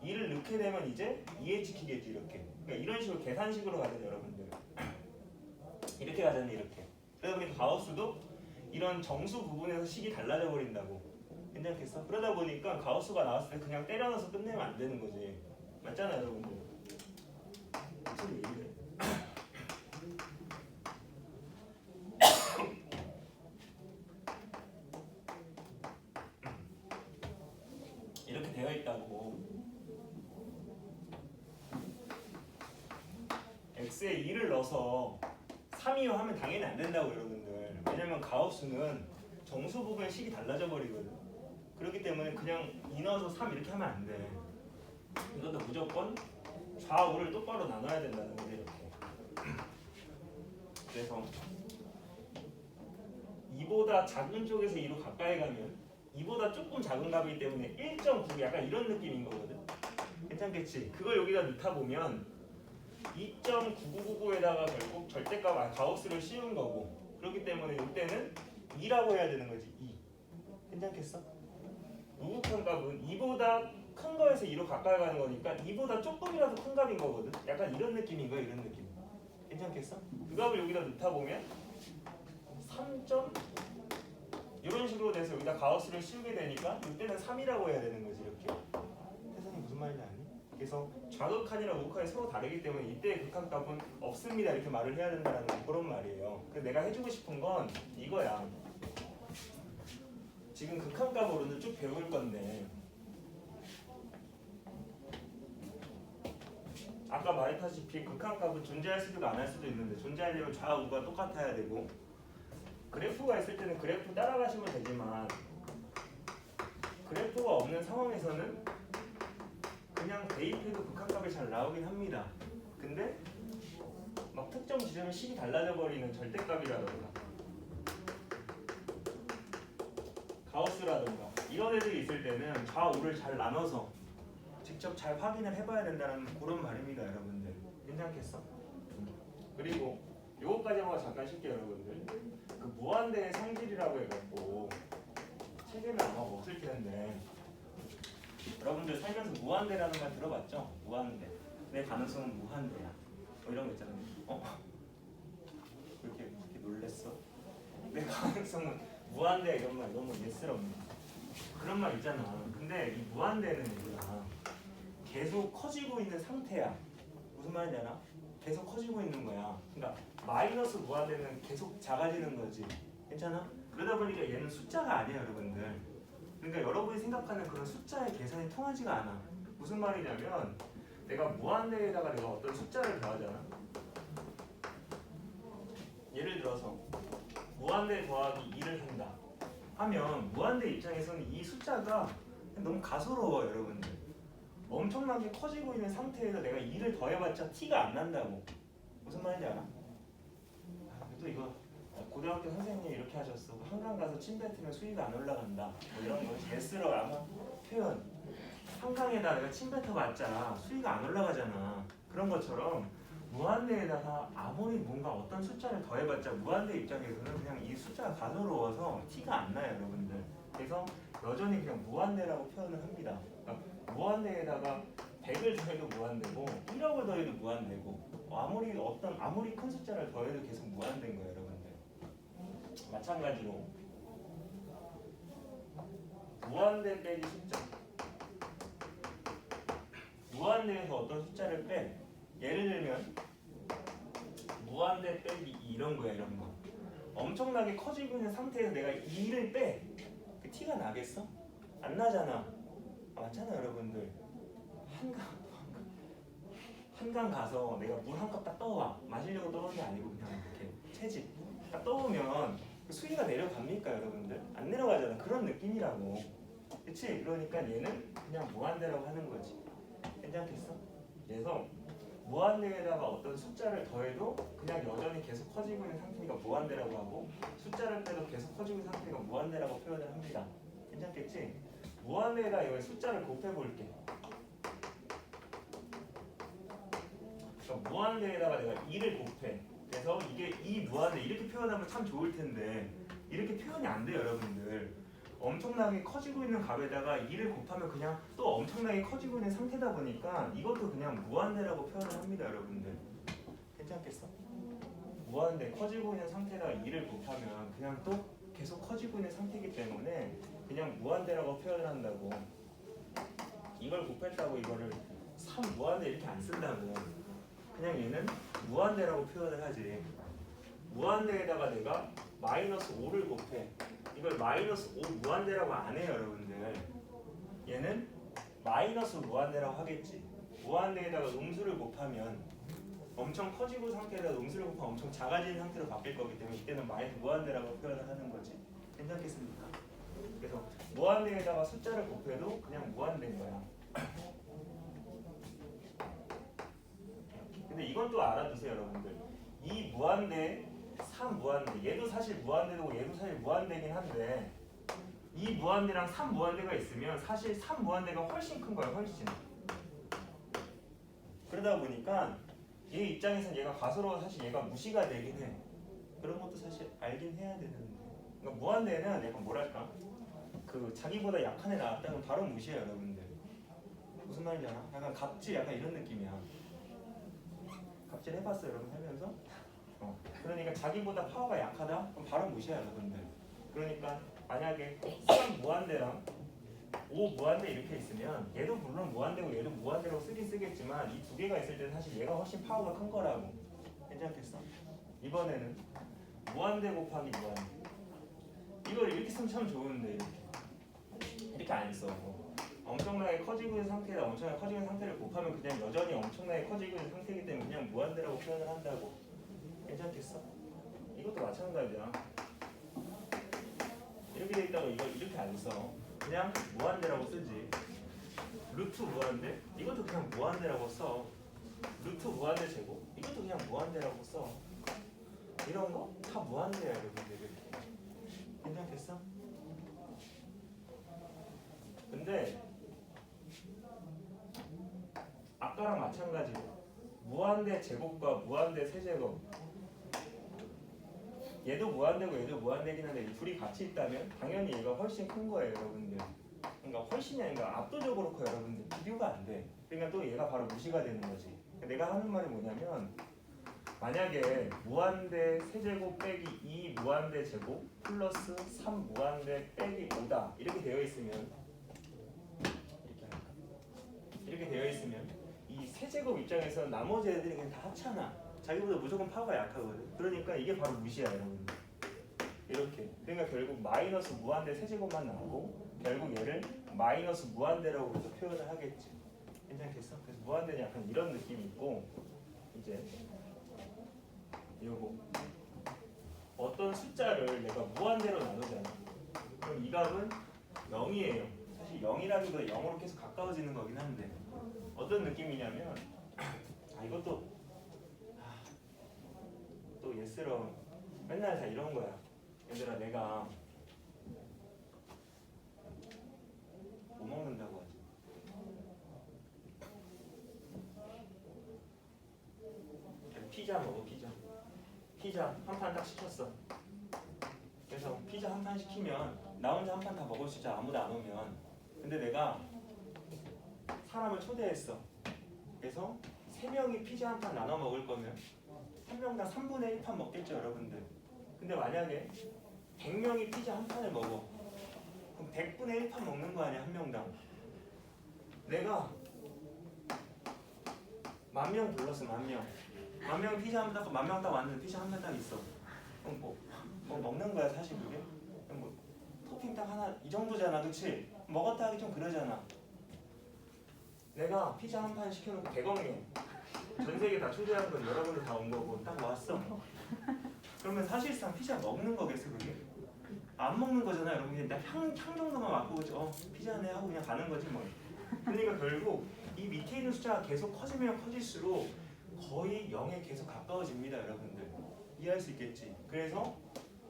2를 넣게 되면 이제 2에 찍히겠지. 이렇게. 그러니까 이런 식으로 계산식으로 가잖아요, 여러분들. 이렇게 가잖아요, 이렇게. 그러다 보니까 가우스도 이런 정수 부분에서 식이 달라져 버린다고. 괜찮겠어? 그러다 보니까 가우스가 나왔을 때 그냥 때려 넣어서 끝내면 안 되는 거지. 맞잖아요, 여러분들. 왜 이래? 이렇게 되어 있다고. x에 2를 넣어서 3이요 하면 당연히 안 된다고, 여러분들. 왜냐면 가우스는 정수 부분의 식이 달라져 버리거든. 그렇기 때문에 그냥 2 넣어서 3 이렇게 하면 안 돼. 이것도 무조건 좌우를 똑바로 나눠야 된다는 거지, 이렇게. 그래서 2보다 작은 쪽에서 2로 가까이 가면 2보다 조금 작은 값이기 때문에 1.9 약간 이런 느낌인 거거든. 괜찮겠지? 그걸 여기다 넣다 보면 2.9999에다가 결국 절대값 가우스를 씌운 거고, 그렇기 때문에 이때는 2라고 해야 되는 거지. 2. 괜찮겠어? 우극한 값은 2보다 큰 거에서 2로 가까이 가는 거니까 2보다 조금이라도 큰 값인 거거든. 약간 이런 느낌인 거야, 이런 느낌. 괜찮겠어? 그 값을 여기다 넣다 보면 3. 이런 식으로 돼서 여기다 가우스를 씌우게 되니까 이때는 3이라고 해야 되는 거지, 이렇게. 세상에 무슨 말인지 아니? 그래서 좌극한이랑 우극한이 서로 다르기 때문에 이때의 극한값은 없습니다, 이렇게 말을 해야 된다는 그런 말이에요. 그래서 내가 해주고 싶은 건 이거야. 지금 극한값으로는 쭉 배울 건데, 아까 말했다시피 극한값은 존재할 수도 안 할 수도 있는데, 존재하려면 좌우가 똑같아야 되고, 그래프가 있을 때는 그래프 따라가시면 되지만 그래프가 없는 상황에서는 그냥 대입해도 극한값이 잘 나오긴 합니다. 근데 막 특정 지점에 식이 달라져 버리는 절대값이라던가 가우스라던가 이런 애들이 있을 때는 좌우를 잘 나눠서 직접 잘 확인을 해봐야 된다는 그런 말입니다, 여러분들. 괜찮겠어? 그리고 요거까지만 잠깐 쉴게요, 여러분들. 그 무한대의 성질이라고 해갖고 책에는 아마 없을 텐데, 여러분들 살면서 무한대라는 말 들어봤죠? 무한대. 내 가능성은 무한대야. 뭐 이런 거 있잖아요. 왜 이렇게 놀랬어? 내 가능성은 무한대야, 이런 말 너무 예스럽네. 그런 말 있잖아. 근데 이 무한대는 뭐야? 계속 커지고 있는 상태야. 무슨 말인지 알아? 계속 커지고 있는 거야. 그러니까 마이너스 무한대는 계속 작아지는 거지. 괜찮아? 그러다 보니까 얘는 숫자가 아니에요, 여러분들. 그러니까 여러분이 생각하는 그런 숫자의 계산이 통하지가 않아. 무슨 말이냐면 내가 무한대에다가 내가 어떤 숫자를 더하잖아. 예를 들어서 무한대 더하기 2를 한다 하면 무한대 입장에서는 이 숫자가 너무 가소로워, 여러분들. 엄청나게 커지고 있는 상태에서 내가 2를 더해봤자 티가 안 난다고. 무슨 말인지 알아? 또 이거 고등학교 선생님이 이렇게 하셨어. 한강 가서 침 뱉으면 수위가 안 올라간다. 뭐 이런 거 예스러 아마 표현. 한강에다 내가 침 뱉어봤자 수위가 안 올라가잖아. 그런 것처럼 무한대에다가 아무리 뭔가 어떤 숫자를 더해봤자 무한대 입장에서는 그냥 이 숫자가 가소로워서 티가 안 나요, 여러분들. 그래서 여전히 그냥 무한대라고 표현을 합니다. 그러니까 무한대에다가 100을 더해도 무한대고 1억을 더해도 무한대고 아무리 큰 숫자를 더해도 계속 무한대인 거예요, 여러분들. 마찬가지로 무한대 빼기 숫자. 무한대에서 어떤 숫자를 빼. 예를 들면 무한대 빼기 2 이런 거야, 이런 거. 엄청나게 커지고 있는 상태에서 내가 2를 빼. 그 티가 나겠어? 안 나잖아. 많잖아, 여러분들. 한강 가서 내가 물 한 컵 딱 떠와. 마시려고 떠오는 게 아니고 그냥 이렇게 채집 딱 떠오면 그 수위가 내려갑니까, 여러분들? 안 내려가잖아. 그런 느낌이라고. 그치? 그러니까 얘는 그냥 무한대라고 하는 거지. 괜찮겠어? 그래서 무한대에다가 어떤 숫자를 더해도 그냥 여전히 계속 커지고 있는 상태니까 무한대라고 하고, 숫자를 빼도 계속 커지고 있는 상태가 무한대라고 표현을 합니다. 괜찮겠지? 무한대에다 이걸 숫자를 곱해볼게. 그러니까 무한대에다가 내가 2를 곱해. 그래서 이게 이 무한대 이렇게 표현하면 참 좋을 텐데 이렇게 표현이 안 돼요, 여러분들. 엄청나게 커지고 있는 값에다가 2를 곱하면 그냥 또 엄청나게 커지고 있는 상태다 보니까 이것도 그냥 무한대라고 표현을 합니다, 여러분들. 괜찮겠어? 무한대 커지고 있는 상태에다가 2를 곱하면 그냥 또 계속 커지고 있는 상태이기 때문에 그냥 무한대라고 표현을 한다고. 이걸 곱했다고 이거를 3 무한대 이렇게 안 쓴다고. 그냥 얘는 무한대라고 표현을 하지. 무한대에다가 내가 마이너스 5를 곱해. 이걸 마이너스 5 무한대라고 안 해요, 여러분들. 얘는 마이너스 무한대라고 하겠지. 무한대에다가 음수를 곱하면 엄청 커지고 상태에다가 음수를 곱하면 엄청 작아지는 상태로 바뀔 거기 때문에 이때는 마이너스 무한대라고 표현을 하는 거지. 괜찮겠습니까? 그래서 무한대에다가 숫자를 곱해도 그냥 무한대인 거야. 근데 이건 또 알아두세요, 여러분들. 이 무한대 3 무한대, 얘도 사실 무한대고 얘도 사실 무한대긴 한데 이 무한대랑 3 무한대가 있으면 사실 3 무한대가 훨씬 큰 거야, 훨씬. 그러다 보니까 얘 입장에서는 얘가 가소로워 사실 얘가 무시가 되긴 해. 그런 것도 사실 알긴 해야 되는데. 그러니까 무한대는 약간 뭐랄까, 그 자기보다 약한 애 나왔다면 바로 무시해요, 여러분들. 무슨 말인지 알아? 약간 갑질, 약간 이런 느낌이야. 갑질 해봤어, 여러분 살면서? 그러니까 자기보다 파워가 약하다? 그럼 바로 무시해요, 여러분들. 그러니까 만약에 3 무한대랑 5 무한대 이렇게 있으면 얘도 물론 무한대고 얘도 무한대로 쓰긴 쓰겠지만 이 두 개가 있을 때는 사실 얘가 훨씬 파워가 큰 거라고. 괜찮겠어? 이번에는 무한대 곱하기 무한대. 이걸 이렇게 쓰면 참 좋은데 이렇게 안 써. 엄청나게 커지고 있는 상태에다 엄청나게 커지고 있는 상태를 곱하면 그냥 여전히 엄청나게 커지고 있는 상태이기 때문에 그냥 무한대라고 표현을 한다고. 괜찮겠어? 이것도 마찬가지야. 이렇게 돼 있다고 이걸 이렇게 안 써. 그냥 무한대라고 쓰지. 루트 무한대? 이것도 그냥 무한대라고 써. 루트 무한대 제곱? 이것도 그냥 무한대라고 써. 이런 거 다 무한대야, 여러분들. 이렇게. 괜찮겠어? 근데 아까랑 마찬가지로 무한대 제곱과 무한대 세제곱, 얘도 무한대고 얘도 무한대긴 한데 이 둘이 같이 있다면 당연히 얘가 훨씬 큰 거예요, 여러분들. 그러니까 훨씬이 아니라 압도적으로 커요, 여러분들. 비교가 안 돼. 그러니까 또 얘가 바로 무시가 되는 거지. 내가 하는 말이 뭐냐면 만약에 무한대 세제곱 빼기 2 무한대 제곱 플러스 3 무한대 빼기 5다 이렇게 되어 있으면 이렇게 할까? 이렇게 이렇게 되어 있으면 이 세제곱 입장에서 나머지 애들이 그냥 다 하찮아. 자기보다 무조건 파워가 약하거든. 그러니까 이게 바로 무시야 여러분. 이렇게. 그러니까 결국 마이너스 무한대 세제곱만 나오고 결국 얘를 마이너스 무한대라고 해서 표현을 하겠지. 괜찮겠어? 그래서 무한대는 약간 이런 느낌이 있고 이제 요거 어떤 숫자를 내가 무한대로 나누잖아. 그럼 이 값은 0이에요. 사실 0이라기보다 0으로 계속 가까워지는 거긴 한데 어떤 느낌이냐면 이것도 또 예스러운 맨날 다 이런 거야. 얘들아 내가 뭐 먹는다고 하지? 피자 먹어 피자. 피자 한 판 딱 시켰어. 그래서 피자 한 판 시키면 나 혼자 한 판 다 먹을 수 있잖아. 아무도 안 오면. 근데 내가 사람을 초대했어. 그래서 3명이 피자 한 판 나눠 먹을 거면 1명당 3분의 1판 먹겠죠 여러분들. 근데 만약에 100명이 피자 한 판을 먹어. 그럼 100분의 1판 먹는 거 아니야 한 명당. 내가 10,000명 불렀어 10,000명. 10,000명 피자 한 판, 10,000명 딱 왔는데 피자 한 판 딱 있어. 그럼 뭐 먹는 거야 사실 그게? 뭐 토핑 딱 하나 이 정도잖아 그치? 먹었다 하기 좀 그러잖아. 내가 피자 한 판 시켜놓고 100억 명 전 세계 다 초대한 건 여러분들 다 온 거고 딱 왔어. 그러면 사실상 피자 먹는 거겠어 그게? 안 먹는 거잖아 여러분. 그냥 향 정도만 맡고 피자네 하고 그냥 가는 거지 뭐. 그러니까 결국 이 밑에 있는 숫자가 계속 커지면 커질수록 거의 0에 계속 가까워집니다 여러분들. 이해할 수 있겠지? 그래서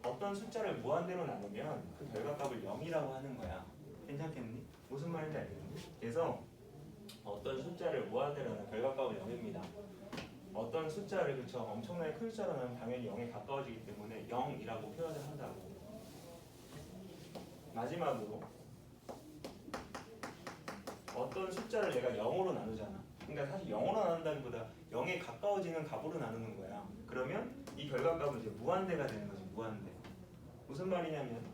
어떤 숫자를 무한대로 나누면 그 결과값을 0이라고 하는 거야. 괜찮겠니? 무슨 말인지 알겠니? 그래서 어떤 숫자를 무한대로 나누면 결과값은 0입니다. 어떤 숫자를 그쵸 엄청나게 큰 숫자로 나누면 당연히 0에 가까워지기 때문에 0이라고 표현을 한다고. 마지막으로 어떤 숫자를 내가 0으로 나누잖아. 그러니까 사실 0으로 나눈다기보다 0에 가까워지는 값으로 나누는 거야. 그러면 이 결과값은 이제 무한대가 되는 거지. 무한대. 무슨 말이냐면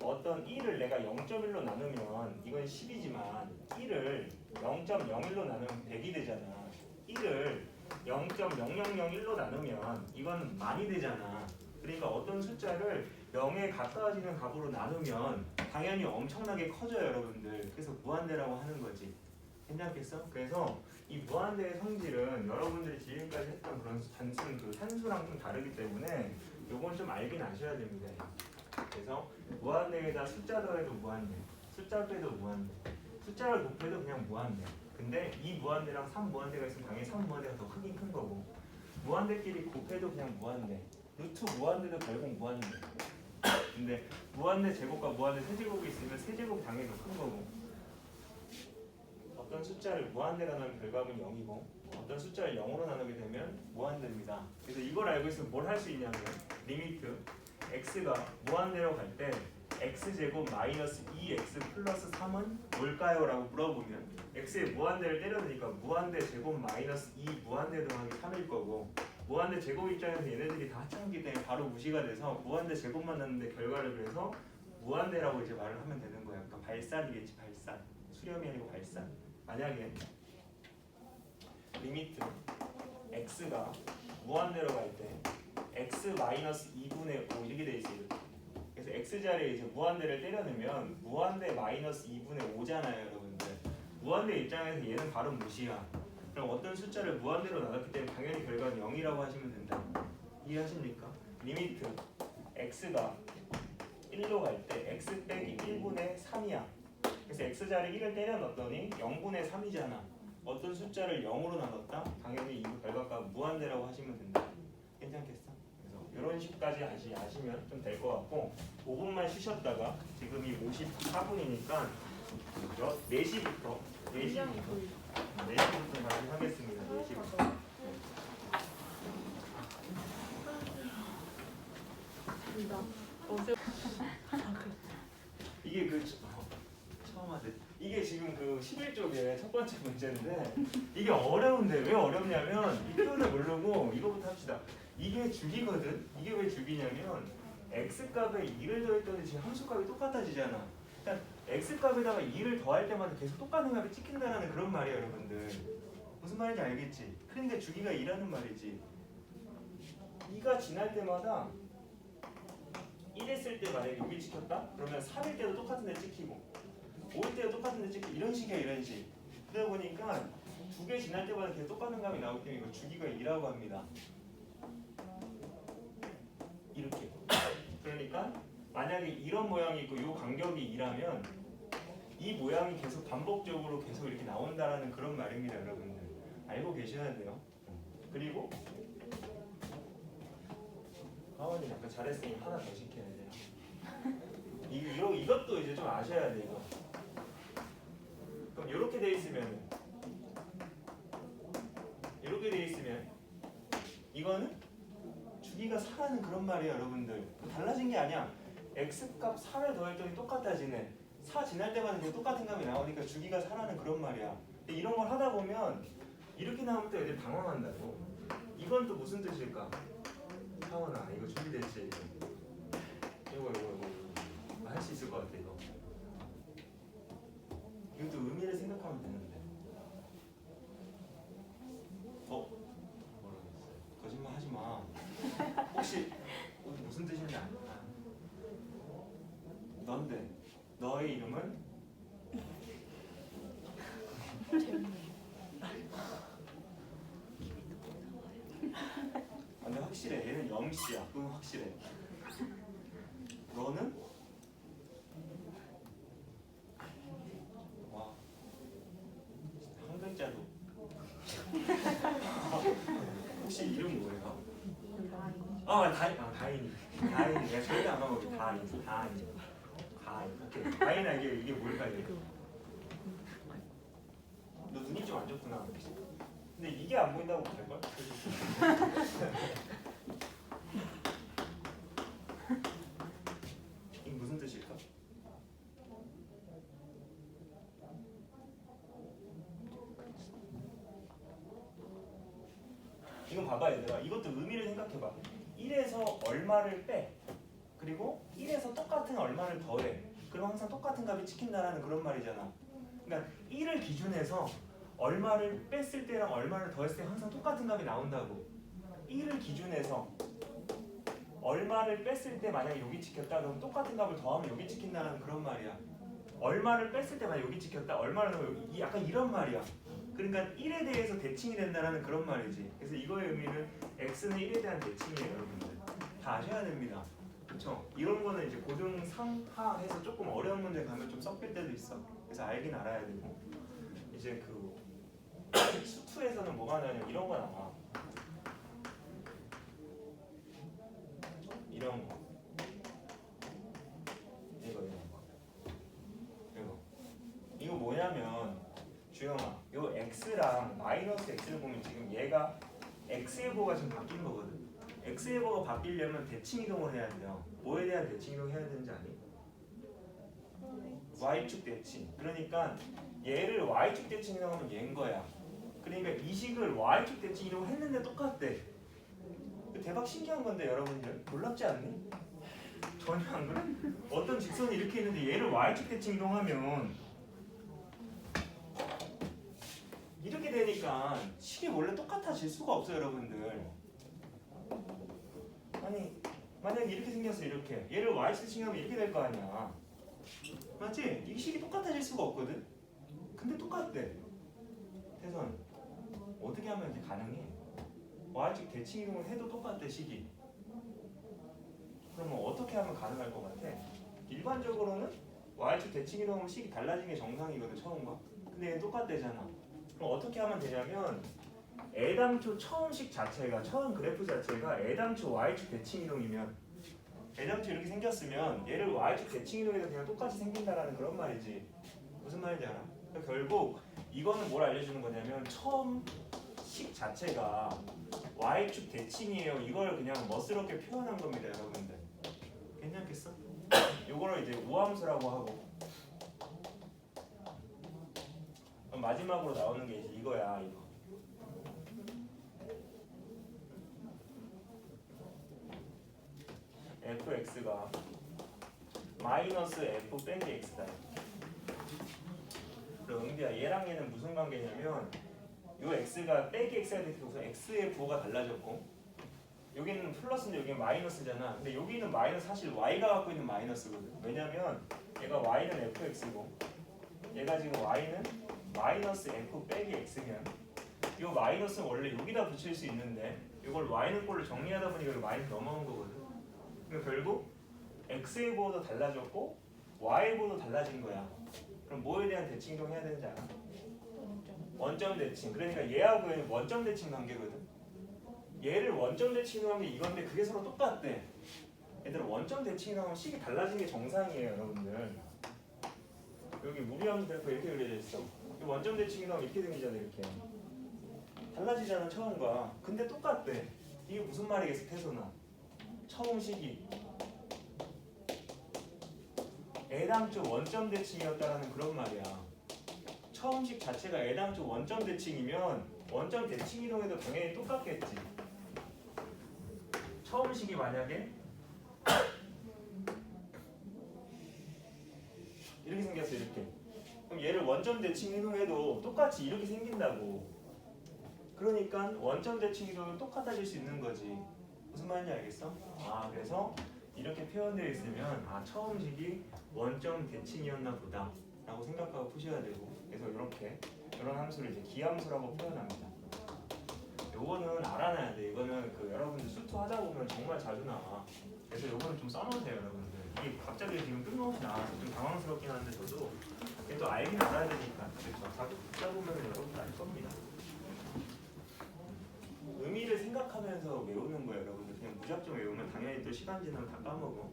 어떤 1을 내가 0.1로 나누면 이건 10이지만 1을 0.01로 나누면 100이 되잖아. 1을 0.0001로 나누면 이건 만이 되잖아. 그러니까 어떤 숫자를 0에 가까워지는 값으로 나누면 당연히 엄청나게 커져요 여러분들. 그래서 무한대라고 하는 거지. 괜찮겠어? 그래서 이 무한대의 성질은 여러분들이 지금까지 했던 그런 단순 그 산수랑 좀 다르기 때문에 요건 좀 알긴 아셔야 됩니다. 그래서 무한대에다 숫자 더해도 무한대, 숫자 빼도 무한대, 숫자를 곱해도 그냥 무한대. 근데 이 무한대랑 3무한대가 있으면 당연히 3무한대가 더 크긴 큰 거고, 무한대끼리 곱해도 그냥 무한대, 루트 무한대도 결국 무한대. 근데 무한대 제곱과 무한대 세제곱이 있으면 세제곱 당연히 더 큰 거고, 어떤 숫자를 무한대로 나누면 결과는 0이고 어떤 숫자를 0으로 나누게 되면 무한대입니다. 그래서 이걸 알고 있으면 뭘 할 수 있냐면 리미트 x가 무한대로 갈 때 x제곱 마이너스 2x 플러스 3은 뭘까요? 라고 물어보면 x의 무한대를 때려주니까 무한대 제곱 마이너스 2 무한대 더하기 3일 거고, 무한대 제곱 입장에서 얘네들이 다 합쳐지기 때문에 바로 무시가 돼서 무한대 제곱만 났는데 결과를 그래서 무한대라고 이제 말을 하면 되는 거야. 그러니까 발산이겠지. 발산. 수렴이 아니고 발산. 만약에 리미트 x가 무한대로 갈 때 x 마이너스 2분의 5 이렇게 돼 있어요. 그래서 x 자리에 이제 무한대를 때려넣으면 무한대 마이너스 2분의 5잖아요, 여러분들. 무한대 입장에서 얘는 바로 무시야. 그럼 어떤 숫자를 무한대로 나눴기 때문에 당연히 결과는 0이라고 하시면 된다. 이해하십니까? 리미트 x가 1로 갈 때 x 빼기 1분의 3이야. 그래서 x 자리에 1을 때려 넣었더니 0분의 3이잖아. 어떤 숫자를 0으로 나눴다? 당연히 이 결과값 무한대라고 하시면 된다. 괜찮겠어? 그래서 이런 식까지 아시면 좀 될 것 같고, 5분만 쉬셨다가 지금이 54분이니까 4시부터 다시 하겠습니다. 4시부터. 이게 처음 하세요. 이게 지금 그 11쪽의 첫 번째 문제인데 이게 어려운데 왜 어렵냐면 이 표현을 모르고 이거부터 합시다. 이게 주기거든. 이게 왜 주기냐면 x값에 2를 더했더니 지금 함수값이 똑같아지잖아. 그러니까 x 값에다가 2를 더할 때마다 계속 똑같은 값이 찍힌다는 그런 말이에요, 여러분들. 무슨 말인지 알겠지? 그러니까 주기가 2라는 말이지. 2가 지날 때마다 1했을 때 만약에 여기 찍혔다? 그러면 3일 때도 똑같은 데 찍히고 5일 때도 똑같은 데 찍히고 이런 식이야, 이런 식. 그러다 보니까 두 개 지날 때마다 계속 똑같은 값이 나오기 때문에 이거 주기가 2라고 합니다. 이렇게. 그러니까 만약에 이런 모양이 있고 이 간격이 2라면 이 모양이 계속 반복적으로 계속 이렇게 나온다라는 그런 말입니다, 여러분들. 알고 계셔야 돼요. 그리고 하원이 약간 잘했으니 하나 더 시켜야 돼요. 이것도 이제 좀 아셔야 돼, 이거. 그럼 이렇게 돼 있으면 이거는 주기가 4라는 그런 말이에요, 여러분들. 달라진 게 아니야. x값 4를 더했더니 똑같아지네. 4 지날 때마다 계속 똑같은 값이 나오니까 주기가 4라는 그런 말이야. 근데 이런 걸 하다 보면 이렇게 나오면 또 애들 당황한다고. 이건 또 무슨 뜻일까? 하원아, 이거 준비됐지? 이거 할 수 있을 것 같아, 이거. 이것도 의미를 생각하면 되는데. 뭐라고 했어요? 거짓말 하지 마. 혹시 무슨 뜻인지 아냐? 넌데 너의 이름은? 근데 확실해. 얘는 영씨야. 그건 확실해. 너는? 와, 한 글자도. 혹시 이름 뭐예요? 다인이. 내가 절대 안 먹어. 다인. 오케이. 다인아, 이게 뭘까 이게? 너 눈이 좀 안 좋구나. 근데 이게 안 보인다고 못할걸? 이게 무슨 뜻일까? 이거 봐봐, 얘들아. 이것도 의미를 생각해봐. 1에서 얼마를 빼. 그리고 1에서 똑같은 얼마를 더해. 그럼 항상 똑같은 값이 찍힌다라는 그런 말이잖아. 그러니까 1을 기준해서 얼마를 뺐을 때랑 얼마를 더했을 때 항상 똑같은 값이 나온다고. 1을 기준해서 얼마를 뺐을 때 만약에 여기 찍혔다 그럼 똑같은 값을 더하면 여기 찍힌다는 그런 말이야. 얼마를 뺐을 때 만약에 여기 찍혔다, 얼마를 더하면 여기, 약간 이런 말이야. 그러니까 1에 대해서 대칭이 된다는 그런 말이지. 그래서 이거의 의미는 x는 1에 대한 대칭이에요, 여러분들. 다 아셔야 됩니다. 그렇죠? 이런 거는 이제 고등 상하해서 조금 어려운 문제 가면 좀 섞일 때도 있어. 그래서 알긴 알아야 되고. 이제 그 수투에서는 뭐가 나냐면 이런 거 나와. 이런 거. 이거 뭐냐면 주영아, 요 x랑 마이너스 x를 보면 지금 얘가 x예보가 지금 바뀐 거거든. x예보가 바뀌려면 대칭 이동을 해야 돼요. 뭐에 대한 대칭 이동 해야 되는지 아니? y축 대칭. 그러니까 얘를 y축 대칭 이동하면 얘인 거야. 그러니까 이 식을 y축 대칭 이동을 했는데 똑같대. 대박 신기한 건데 여러분들 놀랍지 않니? 전혀 안 그래? 어떤 직선이 이렇게 있는데 얘를 y축 대칭 이동하면 이렇게 되니까 식이 원래 똑같아질 수가 없어요, 여러분들. 아니 만약에 이렇게 생겼어, 이렇게 얘를 y축 대칭하면 이렇게 될 거 아니야. 맞지? 이 식이 똑같아질 수가 없거든. 근데 똑같대. 태선 어떻게 하면 이렇게 가능해? y축 대칭 이동을 해도 똑같대, 식이. 그러면 어떻게 하면 가능할 것 같아? 일반적으로는 y축 대칭 이동하면 식이 달라진 게 정상이거든, 처음과. 근데 얘는 똑같대잖아. 그럼 어떻게 하면 되냐면 애당초 처음식 자체가, 처음 그래프 자체가 애당초 y축 대칭 이동이면, 애당초 이렇게 생겼으면 얘를 y축 대칭 이동해도 그냥 똑같이 생긴다라는 그런 말이지. 무슨 말인지 알아? 그러니까 결국 이거는 뭘 알려주는 거냐면 처음 식 자체가 y축 대칭이에요. 이걸 그냥 멋스럽게 표현한 겁니다, 여러분들. 괜찮겠어? 요거를 이제 우함수라고 하고, 마지막으로 나오는 게 이제 이거야, 이거. fx가 마이너스 f 뺀 게 x다. 그럼 은비야 얘랑 얘는 무슨 관계냐면 요 x가 빼기 x가 되면서 x의 부호가 달라졌고 여기는 플러스인데 여기는 마이너스잖아. 근데 여기는 마이너스 사실 y가 갖고 있는 마이너스거든. 왜냐면 얘가 y는 fx고 얘가 지금 y는 마이너스 f 빼기 x면 이 마이너스는 원래 여기다 붙일 수 있는데 이걸 y는 꼴로 정리하다 보니까 여기 마이너스 넘어온 거거든. 그러니까 결국 x의 부호도 달라졌고 y의 부호도 달라진 거야. 그럼 뭐에 대한 대칭이동 해야 되는지 알아? 원점 대칭. 그러니까 얘하고 얘는 원점 대칭 관계거든. 얘를 원점 대칭이동한 게 이건데 그게 서로 똑같대. 얘들은 원점 대칭이동하면 식이 달라진 게 정상이에요, 여러분들. 여기 무리함수 그래프 이렇게 그려져 있어. 이 원점 대칭이동하면 이렇게 생기잖아, 이렇게. 달라지잖아, 처음과. 근데 똑같대. 이게 무슨 말이겠어, 태소나? 처음 식이 A당초 원점 대칭이었다라는 그런 말이야. 처음식 자체가 A당초 원점 대칭이면 원점 대칭 이동해도 당연히 똑같겠지. 처음식이 만약에 이렇게 생겼어, 이렇게. 그럼 얘를 원점 대칭 이동해도 똑같이 이렇게 생긴다고. 그러니까 원점 대칭 이동은 똑같아질 수 있는 거지. 무슨 말인지 알겠어? 아, 그래서 이렇게 표현되어 있으면 아, 처음식이 원점 대칭이었나 보다 라고 생각하고 푸셔야 되고, 그래서 이렇게 이런 함수를 이제 기함수라고 표현합니다. 요거는 알아놔야 돼. 이거는 그 여러분들 수투 하다 보면 정말 자주 나와. 그래서 요거는 좀 써놓으세요, 여러분들. 이게 갑자기 지금 뜬금없이 나와서 좀 당황스럽긴 한데 저도 이게 또 알긴 알아야 되니까. 그렇죠. 자주 듣다 보면 여러분들 알 겁니다. 의미를 생각하면서 외우는 거예요, 여러분들. 그냥 무작정 외우면 당연히 또 시간 지나면 다 까먹어.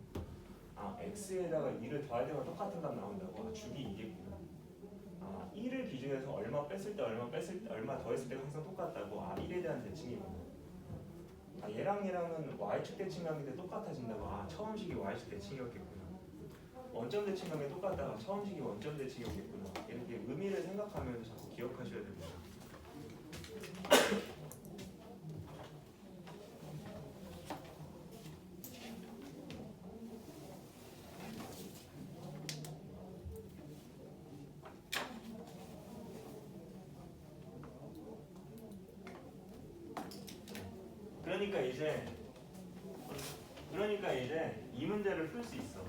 아, x에다가 2를 더할 때마다 똑같은 값 나온다고. 아, 주기 2겠구나. 아, 1을 기준해서 얼마 뺐을 때 얼마 뺐을 때 얼마 더했을 때가 항상 똑같다고. 아, 1에 대한 대칭이구나. 아, 얘랑은 y축 대칭 관계인데 똑같아진다고. 아, 처음식이 y축 대칭이었겠구나. 원점 대칭 관계 똑같다가 처음식이 원점 대칭이었겠구나. 이렇게 의미를 생각하면서 자꾸 기억하셔야 됩니다. 그러니까 이제 이 문제를 풀 수 있어.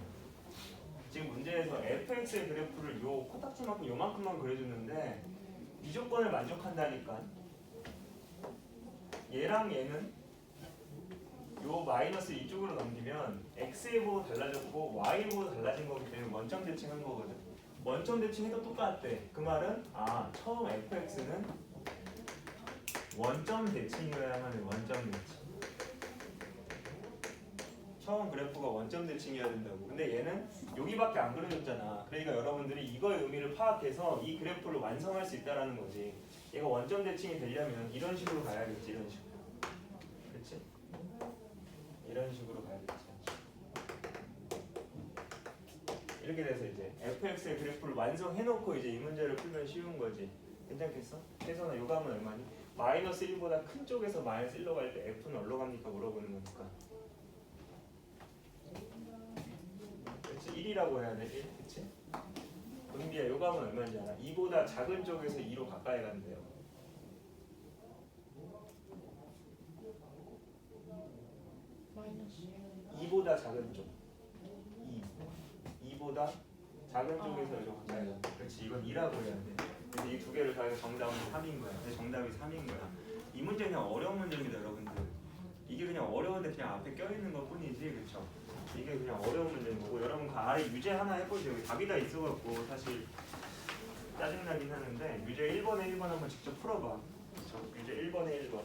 지금 문제에서 fx의 그래프를 요 코딱지만큼 요만큼만 그려줬는데 이 조건을 만족한다니까. 얘랑 얘는 요 마이너스 이쪽으로 넘기면 x의 부호 달라졌고 y의 부호 달라진 거기 때문에 원점 대칭한 거거든. 원점 대칭해도 똑같대. 그 말은 아, 처음 fx는 원점 대칭이어야만 해. 원점 대칭. 처음 그래프가 원점 대칭이어야 된다고. 근데 얘는 여기밖에 안 그려졌잖아. 그러니까 여러분들이 이거의 의미를 파악해서 이 그래프를 완성할 수 있다라는 거지. 얘가 원점 대칭이 되려면 이런 식으로 가야겠지. 이런 식으로. 그렇지? 이런 식으로 가야겠지. 이렇게 돼서 이제 fx의 그래프를 완성해놓고 이제 이 문제를 풀면 쉬운 거지. 괜찮겠어? 그래서 요 값은 얼마니? 마이너스 1보다 큰 쪽에서 마이너스 1로 갈 때 f는 어디로 갑니까? 물어보는 거니까. 그렇지? 1이라고 해야 돼. 1. 그치? 은비야, 요 값은 얼마인지 알아? 2보다 작은 쪽에서 2로 가까이 간대요. 마이너스 2보다 작은 쪽. 2보다 작은 쪽에서 이렇게 가까이 간대. 그렇지, 이건 2라고 해야 돼. 그래서 이 두 개를 더해서 정답은 3인 거야. 근데 정답이 3인 거야. 이 문제 그냥 어려운 문제입니다, 여러분들. 이게 그냥 어려운데 그냥 앞에 껴있는 것 뿐이지, 그렇죠? 이게 그냥 어려운 문제인 거고, 여러분 그 아래 유제 하나 해보세요. 여기 답이 다 있어갖고 사실 짜증나긴 하는데 유제 1번에 1번 한번 직접 풀어봐. 그렇죠? 유제 1번에 1번.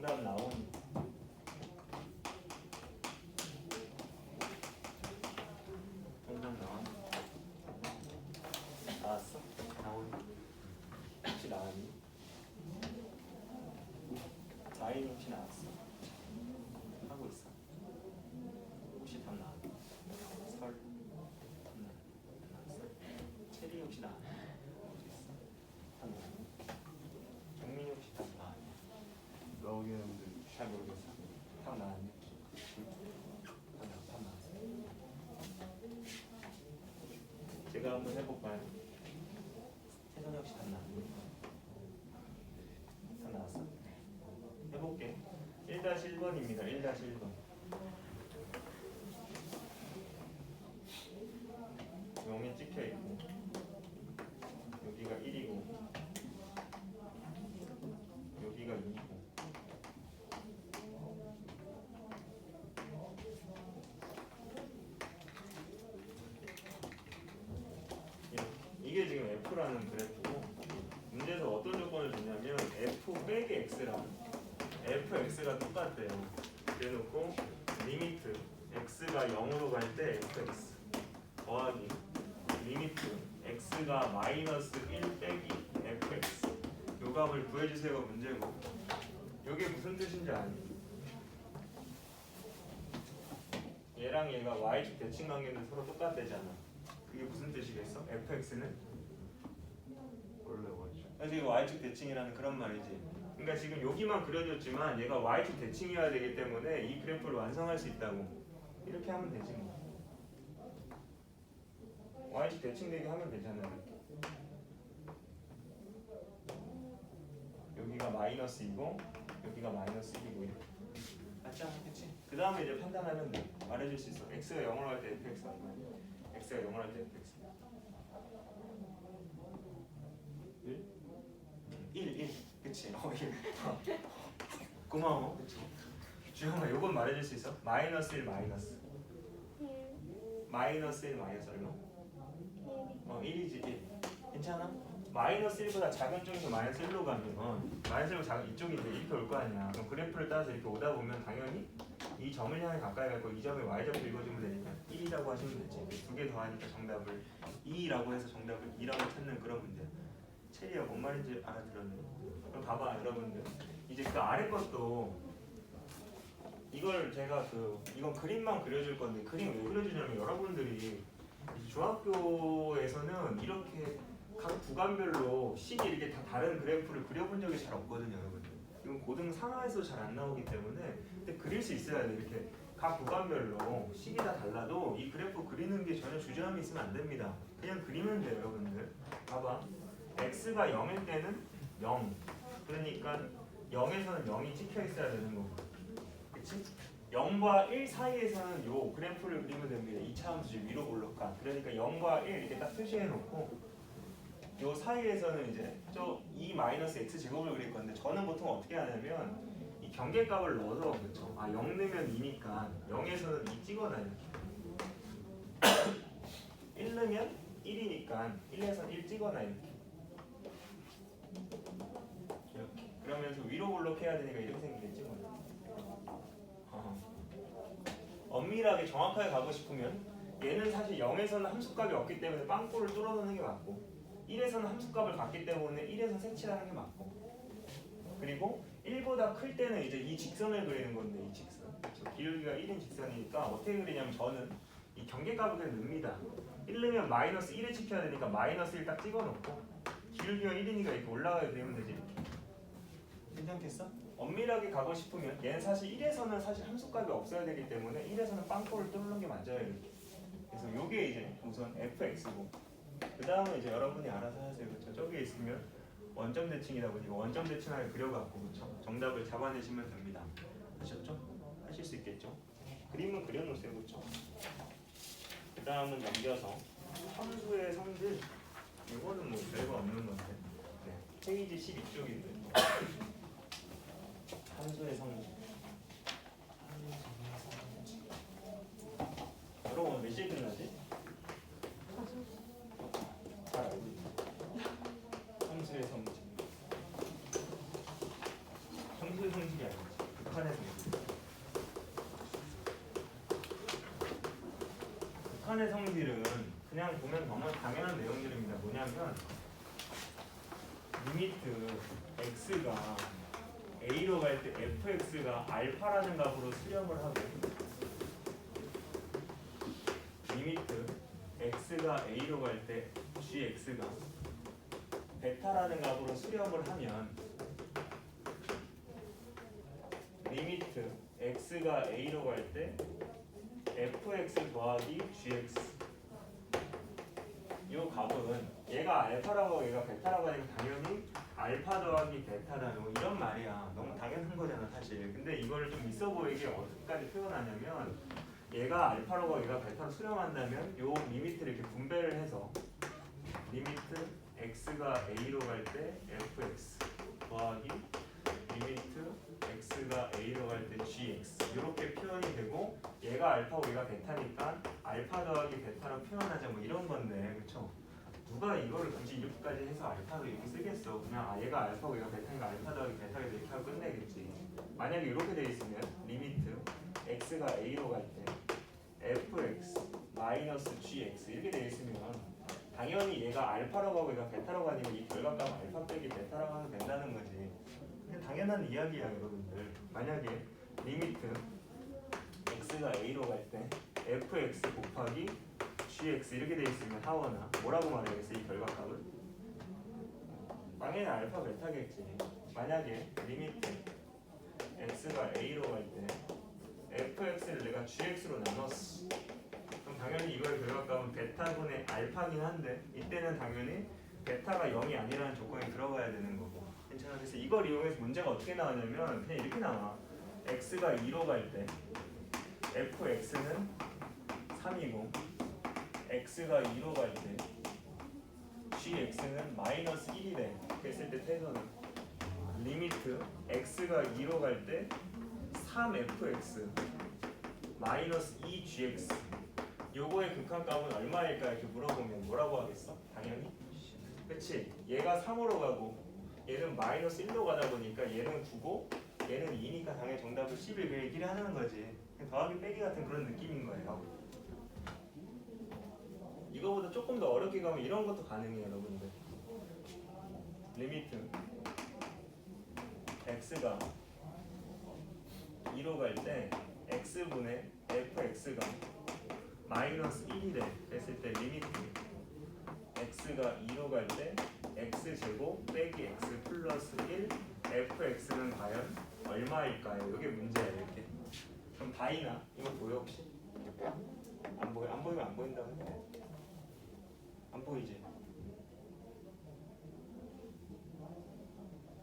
정답 나온. 정답 나온. 나왔어? 나온. 혹시 나왔니? 나인 혹시 나왔어? 하고 있어. 혹시 답 나왔니? 설. 나왔어. 체리 혹시 나왔니? 어디 있어? 답 나왔니? 정민이 혹시 답 나왔니? 나오긴 했는데 잘 모르겠어. 답 나왔니? 답 나왔어. 제가 한번 해볼까요? 태선이 혹시 답 나왔니? 답 나왔어? 해볼게. 1-1번입니다. 1-1번. 용이 찍혀 있고 여기가 1이고 여기가 2이고 이게 지금 F라는 그래프고 문제에서 어떤 조건을 줬냐면 F 빼기 X랑 fx가 똑같대요. 그래놓고 리미트 x가 0으로 갈 때 fx 더하기 리미트 x가 마이너스 1 빼기 fx 요 값을 구해주세요가 문제고 요게 무슨 뜻인지 아니? 얘랑 얘가 y축 대칭 관계는 서로 똑같대잖아. 그게 무슨 뜻이겠어? fx는? 원래 와죠. 그래서 이거 y축 대칭이라는 그런 말이지. 그러니까 지금 여기만 그려졌지만 얘가 y축 대칭이어야 되기 때문에 이 그래프를 완성할 수 있다고. 이렇게 하면 되지 뭐. y축 대칭되게 하면 되잖아. 이렇게. 여기가 마이너스 2고 여기가 마이너스 1이고 이렇게. 맞지 않겠지? 그 다음에 이제 판단하면 돼. 말해줄 수 있어. x가 0으로 갈 때 fx 얼마야? x가 0으로 갈 때 fx 1? 1. 그치? 1. 고마워. 그치? 주영아 요건 말해줄 수 있어? 마이너스 1 마이너스 마이너스 1 마이너스 얼마? 1이지 1. 괜찮아? 마이너스 1보다 작은 쪽에서 마이너스 1로 가면 마이너스 1보다 작은 이쪽인데 이렇게 올 거 아니야. 그럼 그래프를 따라서 이렇게 오다 보면 당연히 이 점을 향해 가까이 갈 거 이 점을 y좌표 읽어주면 되니까 1이라고 하시면 되지. 두 개 더하니까 정답을 2라고 해서 정답을 2라고 찾는 그런 문제야. 체리야 뭔 말인지 알아들었니? 그럼 봐봐 여러분들 이제 그 아래 것도 이걸 제가 이건 그림만 그려줄 건데 그림 왜 그려주냐면 여러분들이 중학교에서는 이렇게 각 구간별로 식이 이렇게 다 다른 그래프를 그려본 적이 잘 없거든요 여러분들. 이건 고등 상하에서 잘 안 나오기 때문에 근데 그릴 수 있어야 돼. 이렇게 각 구간별로 식이 다 달라도 이 그래프 그리는 게 전혀 주저함이 있으면 안 됩니다. 그냥 그리면 돼요 여러분들. 봐봐 x가 0일 때는 0 그러니까 0에서는 0이 찍혀 있어야 되는 거고 그치? 0과 1 사이에서는 요 그래프를 그리면 됩니다. 2차함수 위로 올라가 그러니까 0과 1 이렇게 딱 표시해 놓고 요 사이에서는 이제 저 2-x 제곱을 그릴 건데 저는 보통 어떻게 하냐면 이 경계값을 넣어서 그렇죠. 0 넣으면 2니까 0에서는 2 찍어놔요. 1 넣으면 1이니까 1에서 1 찍어놔 이렇게. 이렇게. 그러면서 위로 볼록해야 되니까 이렇게 생기겠지 뭐. 엄밀하게 정확하게 가고 싶으면 얘는 사실 0에서는 함수값이 없기 때문에 빵꾸를 뚫어놓는 게 맞고 1에서는 함수값을 갖기 때문에 1에서 색칠하는 게 맞고 그리고 1보다 클 때는 이제 이 직선을 그리는 건데 이 직선 기울기가 1인 직선이니까 어떻게 그리냐면 저는 이 경계값을 그냥 넣습니다. 1 넣으면 마이너스 1에 찍혀야 되니까 마이너스 1 딱 찍어놓고 기울기가 1이니까 이렇게 올라가게 그리면 되지 이렇게. 괜찮겠어? 엄밀하게 가고 싶으면 얘는 사실 1에서는 사실 함수값이 없어야 되기 때문에 1에서는 빵꾸를 뚫는 게 맞아요 이렇게. 그래서 요게 이제 우선 fx고 그 다음에 이제 여러분이 알아서 하세요. 그렇죠? 저기에 있으면 원점 대칭이다 보니까 원점 대칭하게 그려갖고 그렇죠? 정답을 잡아내시면 됩니다. 아셨죠? 하실 수 있겠죠? 그림은 그려놓으세요. 그렇죠? 그 다음은 넘겨서 함수의 성질 이거는 뭐 별거 없는 건데 네. 페이지 12쪽인데 함수의 성질 여러분 오늘 몇 시에 끝나지? 잘 알고 있네. 함수의 성질 함수의 성질이 아니지 극한의 성질. 극한의 성질은 그냥 보면 너무 당연한 내용들입니다. 뭐냐면 리미트 x가 a로 갈 때 fx가 알파라는 값으로 수렴을 하고 리미트 x가 a로 갈 때 gx가 베타라는 값으로 수렴을 하면 리미트 x가 a로 갈 때 fx 더하기 gx 이 값은 얘가 알파라고 얘가 베타라고 하니까 당연히 알파 더하기 베타라는 뭐 이런 말이야. 너무 당연한 거잖아 사실. 근데 이거를 좀 있어 보이게 어디까지 표현하냐면 얘가 알파라고 얘가 베타로 수렴한다면 요 리미트를 이렇게 분배를 해서 리미트 x가 a로 갈 때 fx 더하기 리미트 x가 a로 갈 때 gx 이렇게 표현이 되고 얘가 알파고 얘가 베타니까 알파 더하기 베타로 표현하자 뭐 이런 건데 그쵸? 누가 이거를 굳이 이렇게까지 해서 알파로 이렇게 쓰겠어? 그냥 얘가 알파고 얘가 베타니까 알파 더하기 베타가 이렇게 하고 끝내겠지. 만약에 이렇게 돼 있으면 리미트 x가 a로 갈 때 fx 마이너스 gx 이렇게 돼 있으면 당연히 얘가 알파라고 하고 얘가 베타라고 하니까 이 결과값 알파 빼기 베타라고 하면 된다는 거지. 그냥 당연한 이야기야 여러분들. 만약에 리미트 x가 a로 갈 때 fx 곱하기 gx 이렇게 돼 있으면 하거나 뭐라고 말하겠어 이 결과값을? 당연히 알파 베타겠지. 만약에 리미트 x가 a로 갈 때 fx를 내가 gx로 나눴어. 그럼 당연히 이거의 결과값은 베타분의 알파긴 한데 이때는 당연히 베타가 0이 아니라는 조건이 들어가야 되는 거고. 괜찮아. 그래서 이걸 이용해서 문제가 어떻게 나오냐면 그냥 이렇게 나와. x가 2로 갈 때 fx는 3이고 x가 2로 갈 때 gx는 마이너스 1이래. 그랬을 때 태도는 리미트 x가 2로 갈 때 3fx 마이너스 2gx 요거의 극한값은 얼마일까 이렇게 물어보면 뭐라고 하겠어? 당연히 그치? 얘가 3으로 가고 얘는 마이너스 1로 가다 보니까 얘는 9고 얘는 2니까 당연히 정답을 11 그 얘기를 하는 거지. 더하기 빼기 같은 그런 느낌인 거예요. 이거보다 조금 더 어렵게 가면 이런 것도 가능해요 여러분들. 리미트 x가 2로 갈 때 x분의 fx가 마이너스 1이래. 그랬을 때 리미트 x가 2로 갈 때 x제곱 빼기 x 플러스 1 fx는 과연 얼마일까요? 이게 문제야 이렇게. 그럼 다이나 이거 보여 혹시? 안 보여? 안 보이면 안 보인다고 해. 안 보이지?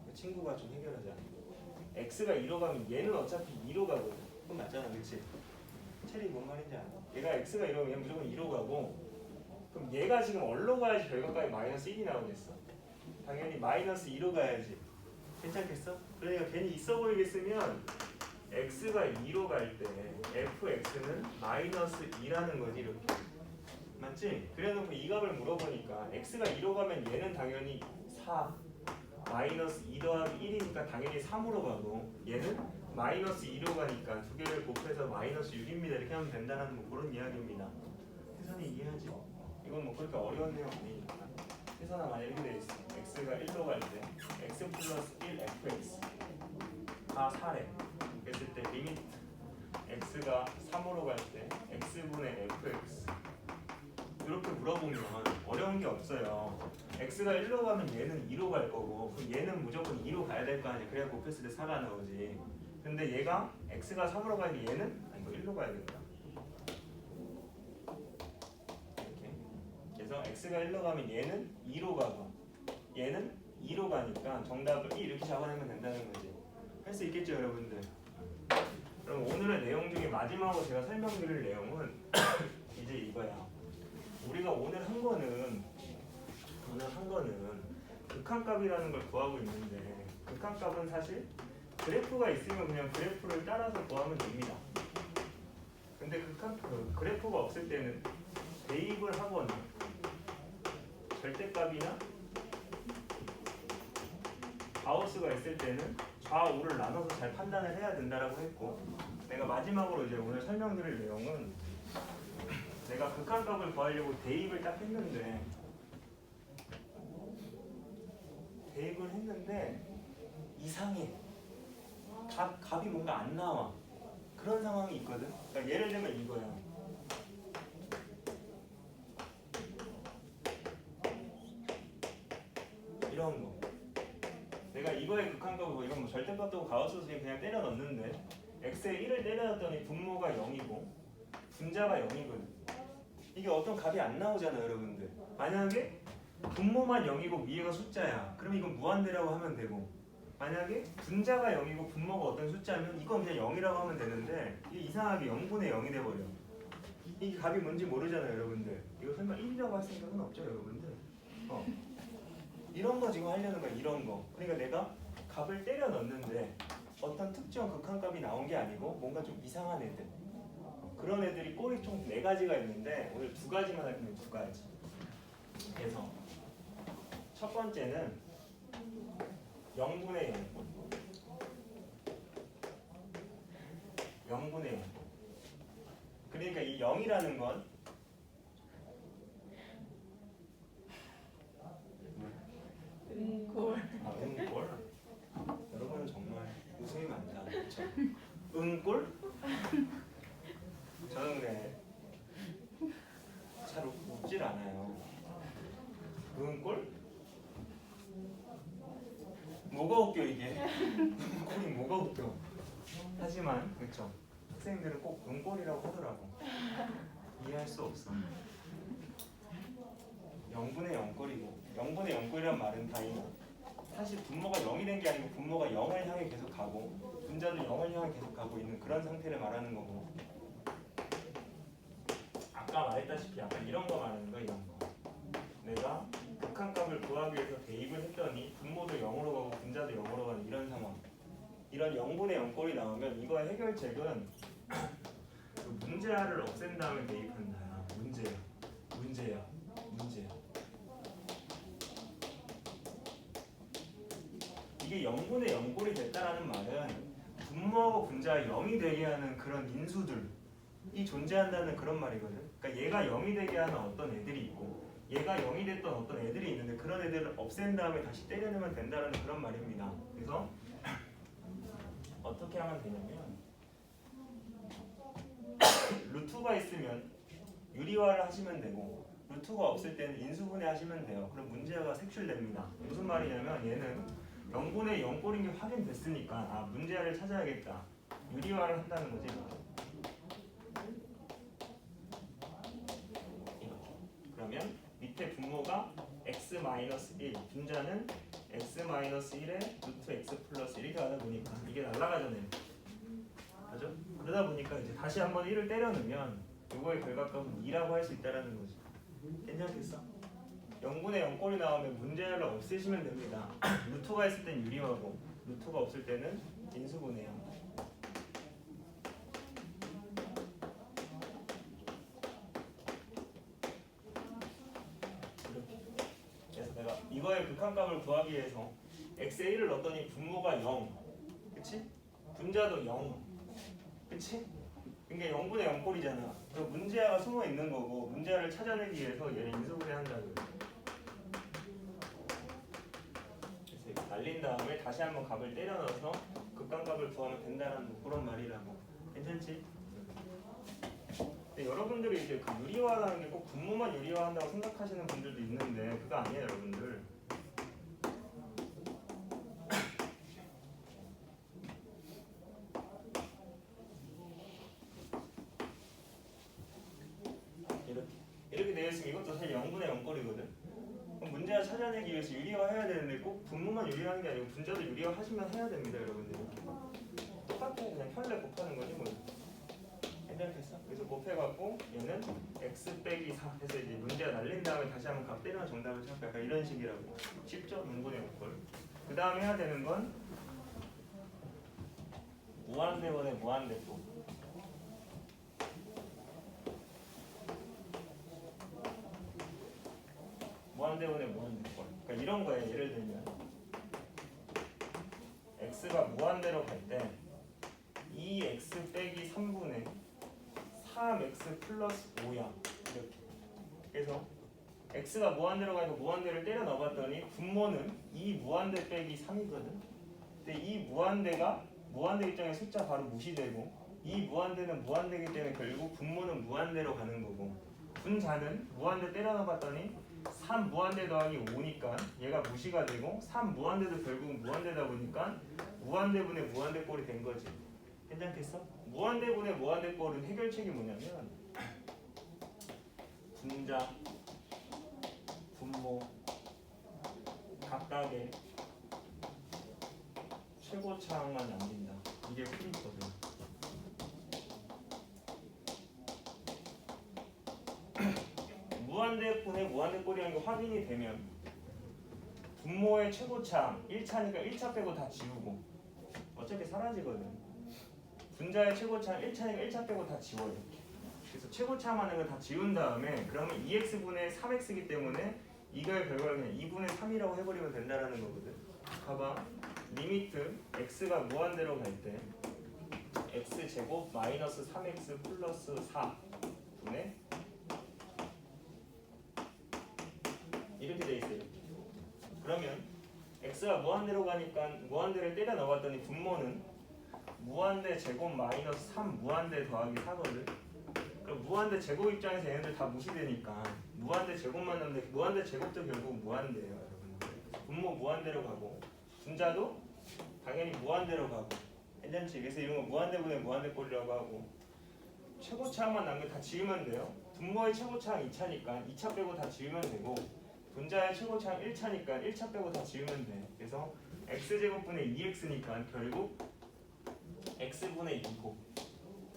그 친구가 좀 해결하자. x가 2로 가면 얘는 어차피 2로 가거든. 그건 맞잖아, 그렇지? 체리 뭔 말인지 알아? 얘가 x가 2로 가면 얘는 무조건 2로 가고 그럼 얘가 지금 어디로 가야지 결과값이 마이너스 1이 나오겠어? 당연히 마이너스 2로 가야지. 괜찮겠어? 그러니까 괜히 있어 보이겠으면 x가 2로 갈 때 fx는 마이너스 2라는 거지 이렇게. 맞지? 그래놓고 이 값을 물어보니까 x가 2로 가면 얘는 당연히 4 마이너스 2 더하기 1이니까 당연히 3으로 가고 얘는 마이너스 2로 가니까 두 개를 곱해서 마이너스 6입니다 이렇게 하면 된다는 뭐 그런 이야기입니다. 혜선이 이해하지? 이건 뭐 그렇게 어려운 내용 아니니까. 혜선아 만약 이렇게 돼 있어. x가 1로 갈 때 x 플러스 1 fx 다 4래. 그랬을 때 리미트 x가 3으로 갈 때 x분의 fx 이렇게 물어보면 어려운 게 없어요. x가 1로 가면 얘는 2로 갈 거고 그럼 얘는 무조건 2로 가야 될 거 아니야. 그래야 곱했을 때 4가 나오지. 근데 얘가 x가 3으로 가니 얘는 이거 1로 가야 된다. 이렇게. 그래서 x가 1로 가면 얘는 2로 가고 얘는 2로 가니까 정답을 이렇게 잡아내면 된다는 거지. 할 수 있겠죠 여러분들? 그럼 오늘의 내용 중에 마지막으로 제가 설명드릴 내용은 이제 이거야. 우리가 오늘 한 거는 극한값이라는 걸 구하고 있는데 극한값은 사실 그래프가 있으면 그냥 그래프를 따라서 구하면 됩니다. 근데 그래프가 없을 때는 대입을 하거나 절대값이나 가우스가 있을 때는 좌우를 나눠서 잘 판단을 해야 된다라고 했고, 내가 마지막으로 이제 오늘 설명드릴 내용은 내가 극한값을 구하려고 대입을 딱 했는데 이상해. 값이 뭔가 안 나와. 그런 상황이 있거든. 그러니까 예를 들면 이거야. 이런 거. 내가 이거의 극한값을 뭐 이건 뭐 절대값도 가우스 수에 그냥 때려 넣는데 x에 1을 때려 넣었더니 분모가 0이고 분자가 0이거든. 이게 어떤 값이 안 나오잖아요, 여러분들. 만약에 분모만 0이고 위에가 숫자야. 그럼 이건 무한대라고 하면 되고, 만약에 분자가 0이고 분모가 어떤 숫자면 이건 그냥 0이라고 하면 되는데 이게 이상하게 0분의 0이 돼버려. 이게 값이 뭔지 모르잖아요, 여러분들. 이거 설마 1이라고 할 생각은 없죠, 여러분들. 이런 거 지금 하려는 거야, 이런 거. 그러니까 내가 값을 때려 넣는데 어떤 특정 극한값이 나온 게 아니고 뭔가 좀 이상한 애들. 그런 애들이 꼴이 총 4가지가 있는데 오늘 2가지만 할 건데 2가지. 그래서 첫 번째는 0분의 0. 0분의 0. 그러니까 이 0이라는 건 은골. 은골? 여러분은 정말 웃음이 많다. 그렇죠? 은골? 저는 그래 잘 웃질 않아요. 은골? 뭐가 웃겨 이게? 은골이 뭐가 웃겨? 하지만 그렇죠. 학생들은 꼭 은골이라고 하더라고. 이해할 수 없어. 0분의 0꼴이고 0분의 0꼴이란 말은 다이나 사실 분모가 0이 된 게 아니고 분모가 0을 향해 계속 가고 분자도 0을 향해 계속 가고 있는 그런 상태를 말하는 거고, 아까 말했다시피 약간 이런 거 말하는 거, 이런 거. 내가 극한값을 구하기 위해서 대입을 했더니 분모도 0으로 가고 분자도 0으로 가는 이런 상황. 이런 0분의 0꼴이 나오면 이거의 해결책은 그 문제아를 없앤 다음에 대입한다. 문제야. 이게 0분의 0꼴이 됐다라는 말은 분모하고 분자가 0이 되게 하는 그런 인수들이 존재한다는 그런 말이거든. 그러니까 얘가 0이 되게 하는 어떤 애들이 있고 얘가 0이 됐던 어떤 애들이 있는데 그런 애들을 없앤 다음에 다시 때려내면 된다는 그런 말입니다. 그래서 어떻게 하면 되냐면 루트가 있으면 유리화를 하시면 되고 루트가 없을 때는 인수분해 하시면 돼요. 그럼 문제가 색출됩니다. 무슨 말이냐면 얘는 0분의 0꼴인 게 확인됐으니까 문제를 찾아야겠다. 유리화를 한다는 거지. 이렇게. 그러면 밑에 분모가 x-1, 분자는 x-1에 루트 x 플러스 1이 가다 보니까 이게 날아가잖아요. 그죠? 그러다 보니까 이제 다시 한번 1을 때려 넣으면 이거의 결과값은 2라고 할 수 있다는 거지. 괜찮겠어? 0분의 0꼴이 나오면 문제를 없애시면 됩니다. 루트가 있을 땐 유리화고 루트가 없을 때는 인수분해요. 이렇게. 그래서 내가 이거의 극한값을 구하기 위해서 x에 1을 넣었더니 분모가 0, 그치? 분자도 0, 그치? 그러니까 0분의 0꼴이잖아. 그럼 문제아가 숨어 있는 거고 문제아를 찾아내기 위해서 얘를 인수분해 한다고요. 날린 다음에 다시 한번 값을 때려 넣어서 극한값을 구하면 된다는 그런 말이라고. 괜찮지? 근데 여러분들이 이제 그 유리화라는 게 꼭 분모만 유리화한다고 생각하시는 분들도 있는데 그거 아니에요, 여러분들. 이렇게 되어 있으면 이것도 사실 0분의 0꼴이거든. 문제를 찾아내기 위해서 유리화 해야 되는데 꼭 분모만 유리화하는 게 아니고 분자도 유리화 하시면 해야 됩니다, 여러분들. 똑같아, 그냥 편례 곱하는 거지 뭐. 괜찮겠어? 그래서 곱해갖고 얘는 x 빼기 4 해서 이제 문제가 날린 다음에 다시 한번 값 때리면 정답을 찾고 약간 이런 식이라고. 쉽죠? 0분의 0꼴. 그 다음에 해야 되는 건 무한대원의 무한대법. 무한대원의 무한대법. 그러니까 이런 거예요. 예를 들면 x x가 무한대로 갈 때 2x 빼기 3분의 3x 플러스 5야. 이렇게. 그래서 x가 무한대로 가니까 무한대를 때려 넣어봤더니 분모는 2 무한대 빼기 3이거든. 근데 이 무한대가 무한대 입장에 숫자 바로 무시되고 이 무한대는 무한대이기 때문에 결국 분모는 무한대로 가는 거고 분자는 무한대 때려 넣어봤더니 3 무한대 더하기 5니까 얘가 무시가 되고 3 무한대도 결국 무한대다 보니까 무한대분의 무한대 꼴이 된 거지. 괜찮겠어? 무한대분의 무한대 꼴은 해결책이 뭐냐면 분자, 분모 각각의 최고차항만 남긴다. 이게 풀이거든. 무한대분의 무한대꼴이라는 게 확인이 되면 분모의 최고차항 1차니까 1차 빼고 다 지우고 어차피 사라지거든. 분자의 최고차항 1차니까 1차 빼고 다 지워요. 그래서 최고차항 하는 걸 다 지운 다음에 그러면 2x분의 3x이기 때문에 이거의 결과를 그냥 2분의 3이라고 해버리면 된다라는 거거든. 봐봐. 리미트 x가 무한대로 갈 때 x제곱 마이너스 3x 플러스 4분의 이렇게 돼 있어요. 그러면 x가 무한대로 가니까 무한대를 때려 넣어봤더니 분모는 무한대 제곱 마이너스 3 무한대 더하기 4거든. 그럼 무한대 제곱 입장에서 얘네들 다 무시되니까 무한대 제곱만 남는데 무한대 제곱도 결국 무한대예요, 여러분들. 분모 무한대로 가고 분자도 당연히 무한대로 가고 괜찮지? 그래서 이런 거 무한대분의 무한대꼴이라고 하고 최고차항만 남겨 다 지우면 돼요. 분모의 최고차항 2차니까 2차 빼고 다 지우면 되고 분자의 최고차항 1차니까 1차 빼고 다 지우면 돼. 그래서 x제곱분의 2x니까 결국 x분의 2고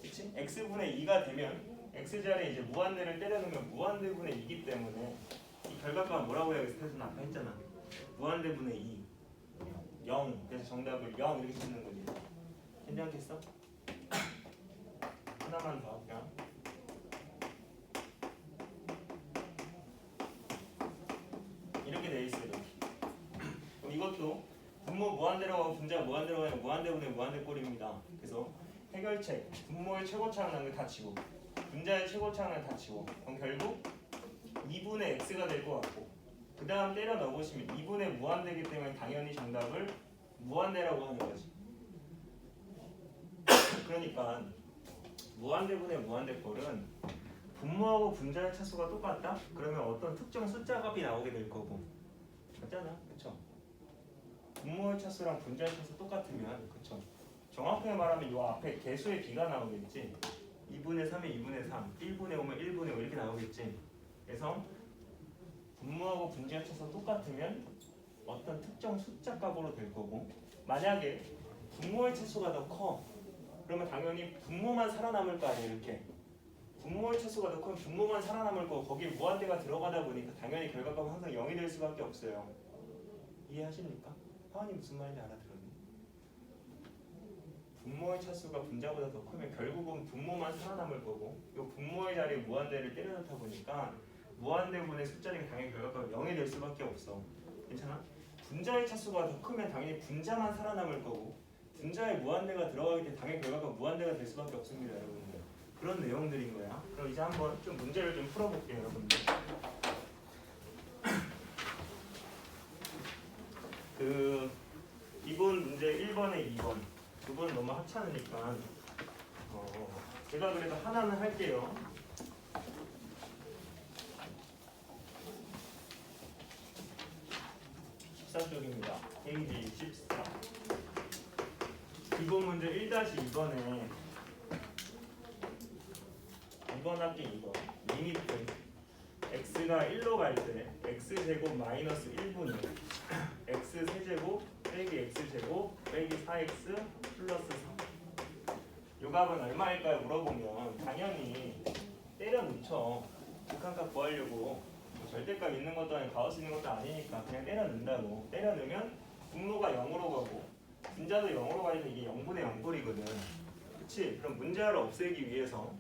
그치? x분의 2가 되면 x자리에 이제 무한대를 때려놓으면 무한대분의 2이기 때문에 이 결과값 뭐라고 해야겠어? 그래서 아까 했잖아. 무한대분의 2 0. 그래서 정답을 0 이렇게 쓰는 거지. 괜찮겠어? 하나만 더 할게요. 이렇게 돼 있어요. 그럼 이것도 분모 무한대로 가고 분자 무한대로 가면 무한대분의 무한대꼴입니다. 그래서 해결책 분모의 최고차항을 다 지워 분자의 최고차항을 다 지워 그럼 결국 2분의 x가 될 것 같고 그 다음 때려 넣어보시면 2분의 무한대이기 때문에 당연히 정답을 무한대라고 하는 거지. 그러니까 무한대분의 무한대꼴은 분모하고 분자의 차수가 똑같다? 그러면 어떤 특정 숫자 값이 나오게 될 거고 맞잖아, 그쵸? 분모의 차수랑 분자의 차수 똑같으면 그쵸? 정확하게 말하면 이 앞에 개수의 비가 나오겠지. 2분의 3에 2분의 3, 1분의 5면 1분의 5 이렇게 나오겠지. 그래서 분모하고 분자의 차수가 똑같으면 어떤 특정 숫자 값으로 될 거고 만약에 분모의 차수가 더 커 그러면 당연히 분모만 살아남을 거 아니에요. 이렇게 분모의 차수가 더 크면 분모만 살아남을 거고 거기에 무한대가 들어가다 보니까 당연히 결과값은 항상 0이 될 수밖에 없어요. 이해하십니까? 하은이 무슨 말인지 알아들었니? 분모의 차수가 분자보다 더 크면 결국은 분모만 살아남을 거고 이 분모의 자리에 무한대를 때려넣다 보니까 무한대분의 숫자리가 당연히 결과값이 0이 될 수밖에 없어. 괜찮아? 분자의 차수가 더 크면 당연히 분자만 살아남을 거고 분자에 무한대가 들어가기 때문에 당연히 결과가 무한대가 될 수밖에 없습니다, 여러분들. 그런 내용들인 거야. 그럼 이제 한번 좀 문제를 좀 풀어볼게요, 여러분들. 이번 문제 1번에 2번 두 번 너무 하찮으니까 제가 그래도 하나는 할게요. 페이지 14. 기본 문제 1-2번에 2번 할게 2번. 리미트 x가 1로 갈 때 x제곱 마이너스 1분의 x세제곱 빼기 x제곱 빼기 4x 플러스 3. 요 값은 얼마일까요? 물어보면 당연히 때려 넣죠. 극한값 구하려고 절대값 있는 것도 아니고 가우스 있는 것도 아니니까 그냥 때려 넣는다고. 때려 넣으면 분모가 0으로 가고 분자도 0으로 가니까 이게 0분의 0꼴이거든. 그치? 그럼 문자를 없애기 위해서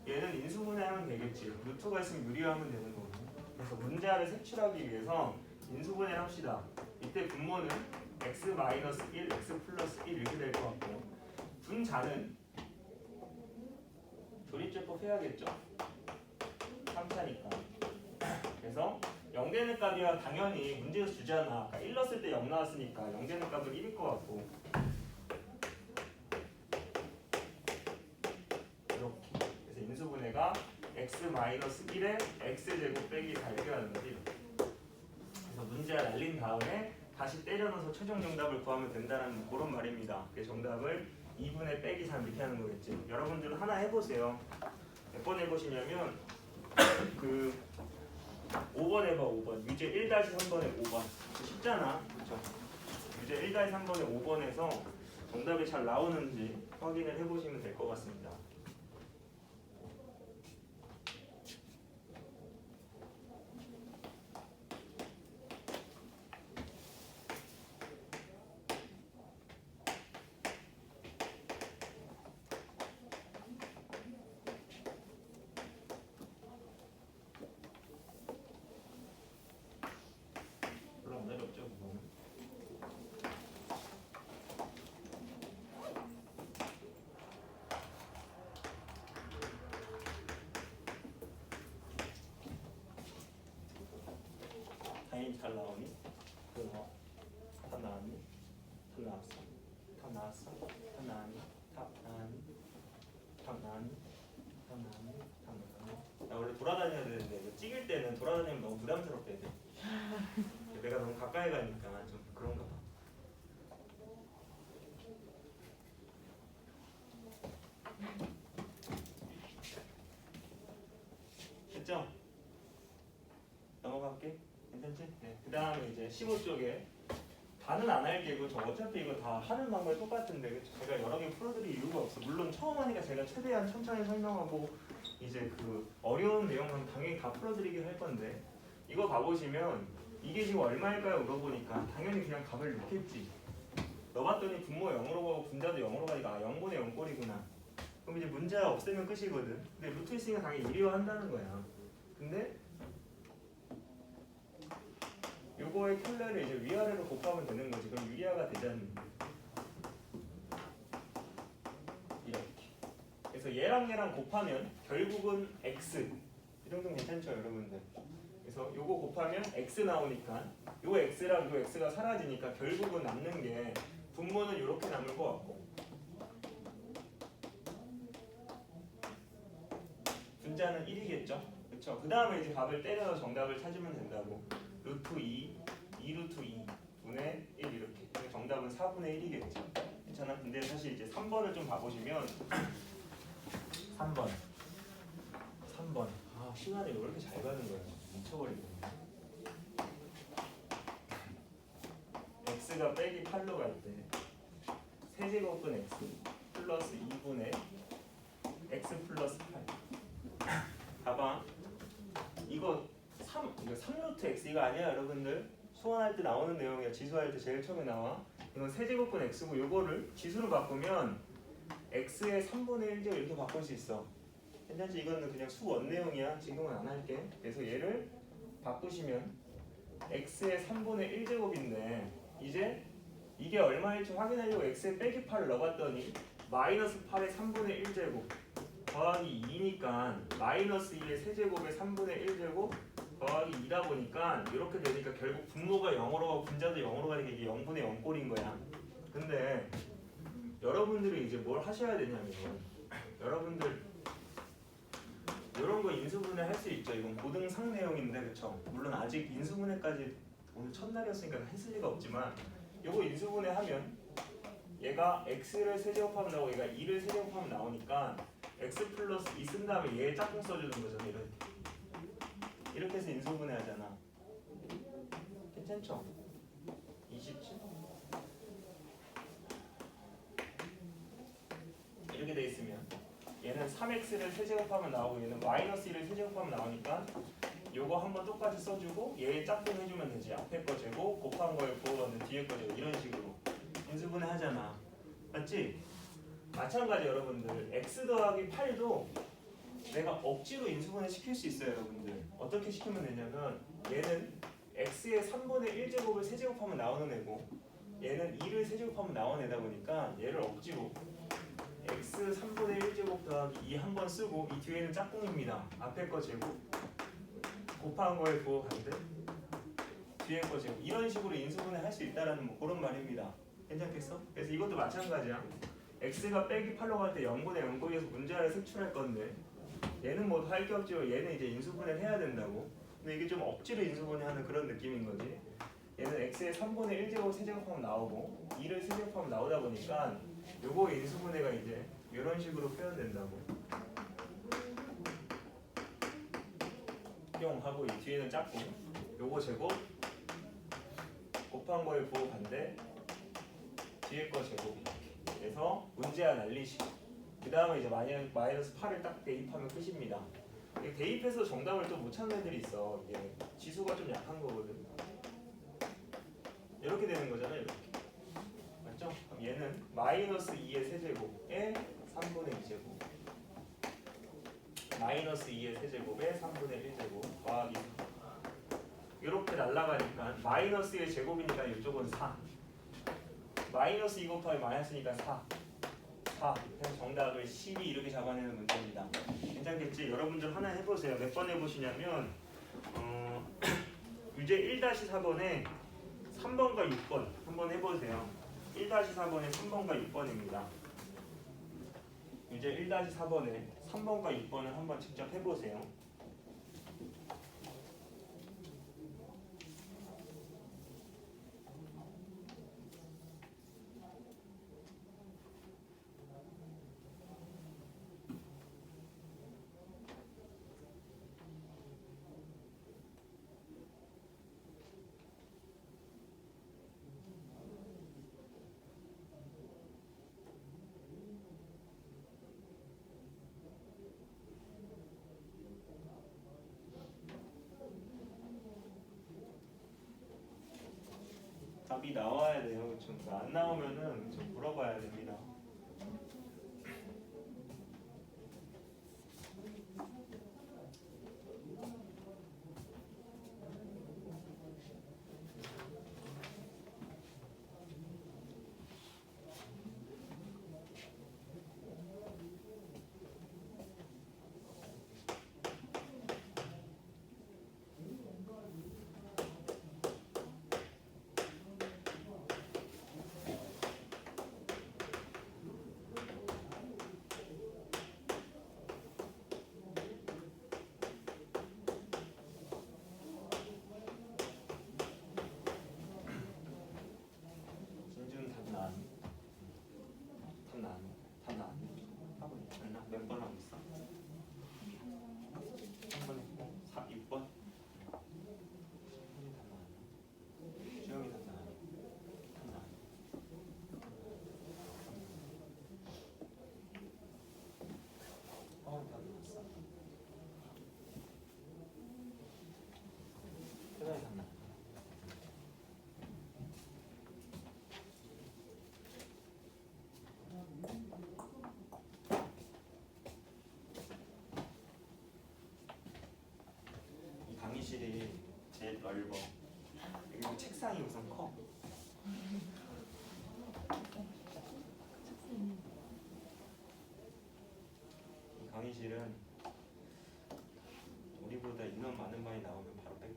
얘는 인수분해하면 되겠지. 루트가 있으면 유리하면 되는 거고. 그래서 문자를 색출하기 위해서 인수분해를 합시다. 이때 분모는 x 마이너스 1, x 플러스 1 이렇게 될 것 같고 분자는 조립제법 해야겠죠? 3차니까. 그래서 0 되는 값이야 당연히 문제에서 주잖아. 아까 1 넣었을 때 0 나왔으니까 0 되는 값은 1일 것 같고 이렇게. 그래서 인수분해가 x-1에 x제곱 빼기 4 이렇게 하는 거지. 그래서 문제를 날린 다음에 다시 때려 넣어서 최종 정답을 구하면 된다는 그런 말입니다. 그래서 정답을 2분의 빼기 3 이렇게 하는 거겠지. 여러분들은 하나 해보세요. 몇 번 해보시냐면 그 5번 해봐. 5번 유제 1-3번에 5번 쉽잖아. 그렇죠? 유제 1-3번에 5번에서 정답이 잘 나오는지 확인을 해보시면 될 것 같습니다. 별로 안 어렵죠? 그거는. 당연히 잘 나오니? 그거 답 나왔니? 답 나왔어? 답 나왔어? 답 나왔니? 답 나왔니? 답 나왔니? 답 나왔니? 답 나왔니? 나 원래 돌아다녀야 되는데 이거 찍을 때는 돌아다니면 너무 부담스럽게 돼. 내가 너무 가까이 가니까 좀 그런가 봐. 됐죠? 넘어갈게. 괜찮지? 네. 그 다음에 이제 15쪽에 다는 안 할게고 저 어차피 이거 다 하는 방법이 똑같은데 그쵸? 제가 여러 개 풀어드릴 이유가 없어. 물론 처음 하니까 제가 최대한 천천히 설명하고 이제 그 어려운 내용은 당연히 다 풀어드리긴 할 건데 이거 봐보시면 이게 지금 얼마일까요? 물어보니까 당연히 그냥 값을 넣겠지. 넣어봤더니 분모 0으로 가고 분자도 0으로 가니까 아 0분의 0꼴이구나. 그럼 이제 문자 없애면 끝이거든. 근데 루트 있으니까 당연히 유리화한다는 거야. 근데 요거의 켤레를 이제 위아래로 곱하면 되는 거지. 그럼 유리화가 되잖니. 이렇게. 그래서 얘랑 곱하면 결국은 x. 이 정도는 괜찮죠, 여러분들? 그래서 요거 곱하면 x 나오니까 요 x랑 요 x가 사라지니까 결국은 남는 게 분모는 이렇게 남을 것 같고 분자는 1이겠죠? 그렇죠? 그 다음에 이제 값을 때려서 정답을 찾으면 된다고. 루트 2, 2루트 2 분의 1 이렇게. 정답은 4분의 1이겠죠? 괜찮아? 근데 사실 이제 3번을 좀 봐보시면 3번 아 시간이 왜 이렇게 잘 가는 거야? 미쳐버리겠네. x가 빼기 8로 갈 때 세제곱분 x 플러스 2분의 x 플러스 8 봐봐. 이거 3루트 x 이거 아니야 여러분들? 수원할 때 나오는 내용이야. 지수할 때 제일 처음에 나와. 이건 세제곱분 x고 요거를 지수로 바꾸면 x의 3분의 1제곱 이렇게 바꿀 수 있어. 괜찮지? 이거는 그냥 수원 내용이야. 지금은 안 할게. 그래서 얘를 바꾸시면 x의 3분의 1제곱인데 이제 이게 얼마일지 확인하려고 x에 빼기 8을 넣어봤더니 마이너스 8의 3분의 1제곱 더하기 2니까 마이너스 2의 세제곱의 3분의 1제곱 더하기 2다 보니까 이렇게 되니까 결국 분모가 0으로 가고 분자도 0으로 가니까 이게 0분의 0꼴인 거야. 근데 여러분들이 이제 뭘 하셔야 되냐면 여러분들 이런 거 인수분해 할 수 있죠. 이건 고등상 내용인데 그쵸? 물론 아직 인수분해까지 오늘 첫날이었으니까 했을 리가 없지만 이거 인수분해 하면 얘가 x를 세제곱하면 나오고 얘가 2를 세제곱하면 나오니까 x 플러스 2 쓴 다음에 얘 짝꿍 써주는 거잖아. 이렇게 해서 인수분해 하잖아. 괜찮죠? 27 이렇게 돼 있으면 얘는 3x를 세제곱하면 나오고 얘는 마이너스 1을 세제곱하면 나오니까 요거 한번 똑같이 써주고 얘 짝꿍 해주면 되지. 앞에 거 제곱 곱한 거에 부호받는 뒤에 거 제곱 이런 식으로 인수분해 하잖아. 맞지? 마찬가지 여러분들 x 더하기 8도 내가 억지로 인수분해 시킬 수 있어요. 여러분들 어떻게 시키면 되냐면 얘는 x의 3분의 1제곱을 세제곱하면 나오는 애고 얘는 2를 세제곱하면 나온 애다 보니까 얘를 억지로 x 3분의 1제곱 더하기 2 한 번 쓰고 이 뒤에는 짝꿍입니다. 앞에 거 제곱 곱한 거에 부호 반대 뒤에 거 제곱 이런 식으로 인수분해 할 수 있다라는 뭐 그런 말입니다. 괜찮겠어? 그래서 이것도 마찬가지야. x가 빼기 8로 갈 때 0분의 0거기에서 문자를 색출할 건데 얘는 뭐 할 게 없지만 얘는 이제 인수분해를 해야 된다고. 근데 이게 좀 억지로 인수분해하는 그런 느낌인 거지. 얘는 x의 3분의 1제곱 세제곱하면 나오고 2를 세제곱하면 나오다 보니까 요거 인수분해가 이제 이런 식으로 표현된다고. 뿅 하고 이 뒤에는 짝꿍 요거 제곱 곱한 거에 부호 반대 뒤에 거 제곱 이렇게 그래서 문제야 날리시고 그 다음에 이제 마이너스 8을 딱 대입하면 끝입니다. 이게 대입해서 정답을 또 못 찾는 애들이 있어. 이게 지수가 좀 약한 거거든. 이렇게 되는 거잖아요. 이렇게 맞죠? 그럼 얘는 마이너스 2의 세제곱에 3분의 2제곱 마이너스 2의 세제곱에 3분의 1제곱 더하기 이렇게 날라가니까 마이너스의 제곱이니까 이쪽은 4 마이너스 2 곱하기 마이너스니까 4 그래서 정답을 12 이렇게 잡아내는 문제입니다. 괜찮겠지? 여러분들 하나 해보세요. 몇 번 해보시냐면 유제 1-4번에 3번과 6번 한번 해보세요. 1-4번에 3번과 6번입니다. 유제 1-4번에 3번과 6번을 한번 직접 해보세요. 답이 나와야 돼요. 좀 안 나오면은 좀 물어봐야 됩니다. 진준 답 나왔니? 답 나왔니? 하고 있나? 몇 번 하고 있어? 3번 했고 6번? 주영이 답 나왔니? 답 나왔니? 답 나왔어? 태단이 답 나왔니? 이 강의실이 제일 넓어. 그리고 책상이 우선 커. 이 강의실은 우리보다 인원 많은 반이 나오면 바로 뺏겨.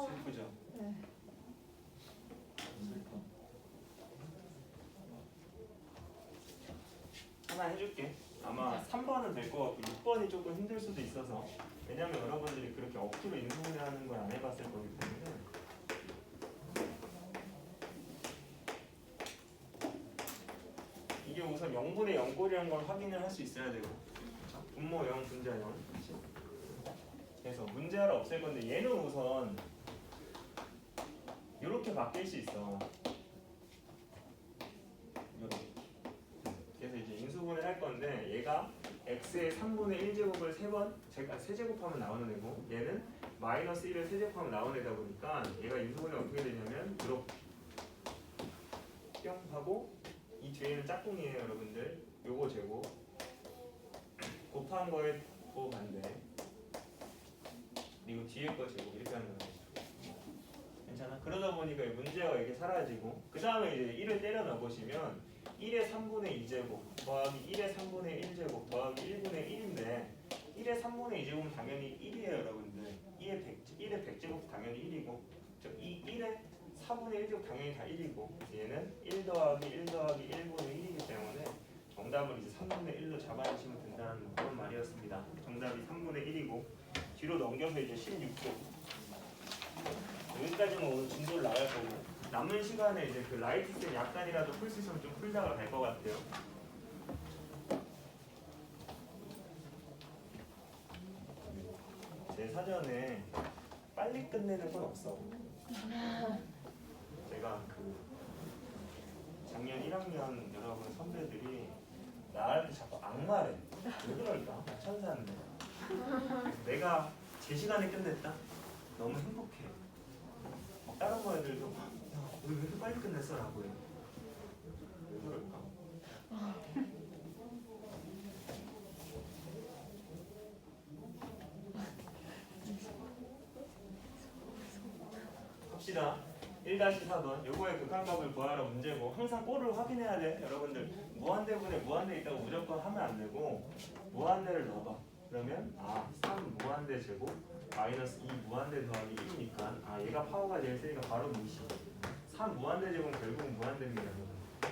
슬프죠? 네. 슬퍼. 하나 해줄게. 아마 3번은 될 것 같고 6번이 조금 힘들 수도 있어서 왜냐면 여러분들이 그렇게 억지로 인수분해하는 걸 안 해봤을 거기 때문에 이게 우선 0분의 0꼴이라는 걸 확인을 할 수 있어야 되고 그렇죠? 분모 0, 분자 0 그렇지? 그래서 문제를 없앨 건데 얘는 우선 이렇게 바뀔 수 있어. 이렇게. 그래서 이제 인수분해 할 건데 얘가 x의 3분의 1제곱을 3제곱하면 나오는 애고 얘는 마이너스 1을 세제곱하면 나오는 애다 보니까 얘가 인수분해 어떻게 되냐면 이렇게 뿅 하고 이 뒤에는 짝꿍이에요 여러분들. 요거 제곱 곱한 거에 부호 반대 그리고 뒤에 거 제곱 이렇게 하는 거죠. 괜찮아? 그러다 보니까 이 문제가 이렇게 사라지고 그 다음에 이제 1을 때려 넣으시면 1의 3분의 2제곱 더하기 1의 3분의 1제곱 더하기 1분의 1인데 1의 3분의 2제곱은 당연히 1이에요 여러분들. 1의 100제곱 당연히 1이고 즉 1의 4분의 1제곱 당연히 다 1이고 얘는 1 더하기 1 더하기 1분의 1이기 때문에 정답을 이제 3분의 1로 잡아주시면 된다는 그런 말이었습니다. 정답이 3분의 1이고 뒤로 넘겨서 이제 16쪽 여기까지는 오늘 진도를 나갈 거고 남은 시간에 이제 그 라이트쌤 약간이라도 풀 수 있으면 좀 풀다가 갈 것 같아요. 제 사전에 빨리 끝내는 건 없어. 제가 그 작년 1학년 여러분 선배들이 나할 때 자꾸 악말해. 왜 그럴까? 나 천사인데. 내가 제 시간에 끝냈다? 너무 행복해. 다른 거 애들도 야, 우리 왜 이렇게 빨리 끝냈어? 라고 해요. 왜 그럴까? 합시다. 1-4번 요거의 극한값을 구하라 문제고 항상 꼴을 확인해야 돼. 여러분들 무한대분에 무한대 있다고 무조건 하면 안 되고 무한대를 넣어봐. 그러면 3 무한대 제곱 마이너스 2 무한대 더하기 1이니까 얘가 파워가 제일 세니까 바로 무시. 3 무한대 제곱은 결국 무한대입니다.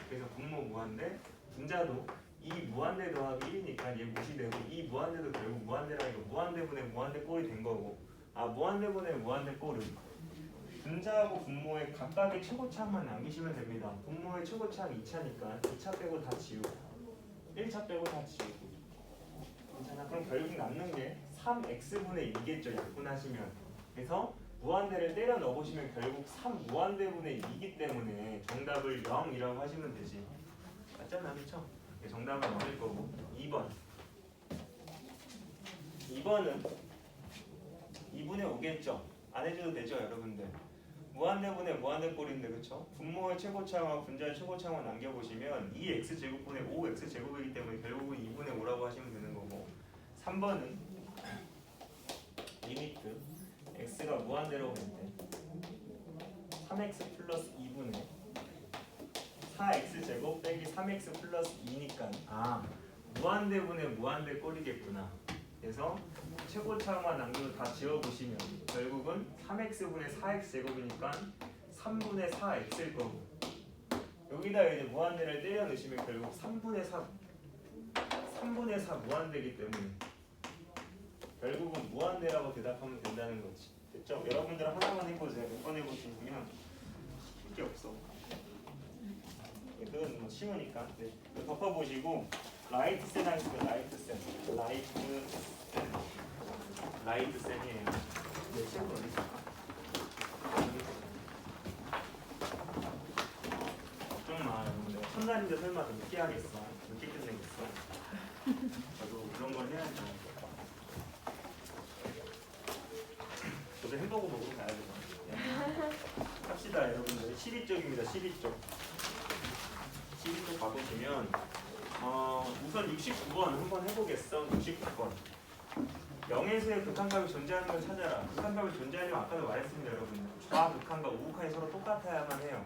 그래서 분모 무한대 분자도 2 무한대 더하기 1이니까 얘 무시되고 2 무한대도 결국 무한대라니까 무한대분의 무한대 꼴이 된 거고 무한대분의 무한대 꼴은 분자하고 분모의 각각의 최고차만 남기시면 됩니다. 분모의 최고차는 2차니까 2차 빼고 다 지우고 1차 빼고 다 지우고 괜찮아? 그럼 결국 남는 게 3x분의 2겠죠. 약분하시면. 그래서 무한대를 때려 넣어보시면 결국 3 무한대분의 2이기 때문에 정답을 0이라고 하시면 되지. 맞잖아, 그렇죠? 정답은 0일 거고 2번 2번은 2분의 5겠죠? 안 해줘도 되죠, 여러분들? 무한대분의 무한대 꼴인데 그쵸? 분모의 최고차와 분자의 최고차만 남겨보시면 2x제곱분의 5x제곱이기 때문에 결국은 2분의 5라고 하시면 되는 거고 3번은 리미트 x가 무한대로 올 때 3x 플러스 2분의 4x제곱 빼기 3x 플러스 2니까 무한대분의 무한대 꼴이겠구나. 그래서 최고차만 남겨도 다 지워보시면 결국은 3x분의 4x제곱이니까 3분의 4x일 거고 여기다 이제 무한대를 때려 넣으시면 결국 3분의 4 무한대이기 때문에 결국은 무한대라고 대답하면 된다는 거지. 됐죠? 여러분들 하나만 해보세요. 몇 번 해보시면 쉴 게 없어. 그건 뭐 쉬우니까. 네. 덮어보시고 라이트 쌤 하겠습니다. 라이트 쌤이에요. 네, 시험 어디 있어? 걱정 마, 여러분들. 첫날인데 설마 더 늦게 하겠어? 늦게 끝내겠어? 저도 그런 걸 해야죠. 저도 햄버거 먹으러 가야 되거든요. 합시다, 여러분들. 12쪽입니다. 12쪽. 12쪽 봐보시면 우선 69번 한번 해보겠어. 69번. 0에서의 극한값이 존재하는 걸 찾아라. 극한값이 존재하려면 아까도 말했습니다, 여러분. 좌극한과 우극한이 서로 똑같아야만 해요.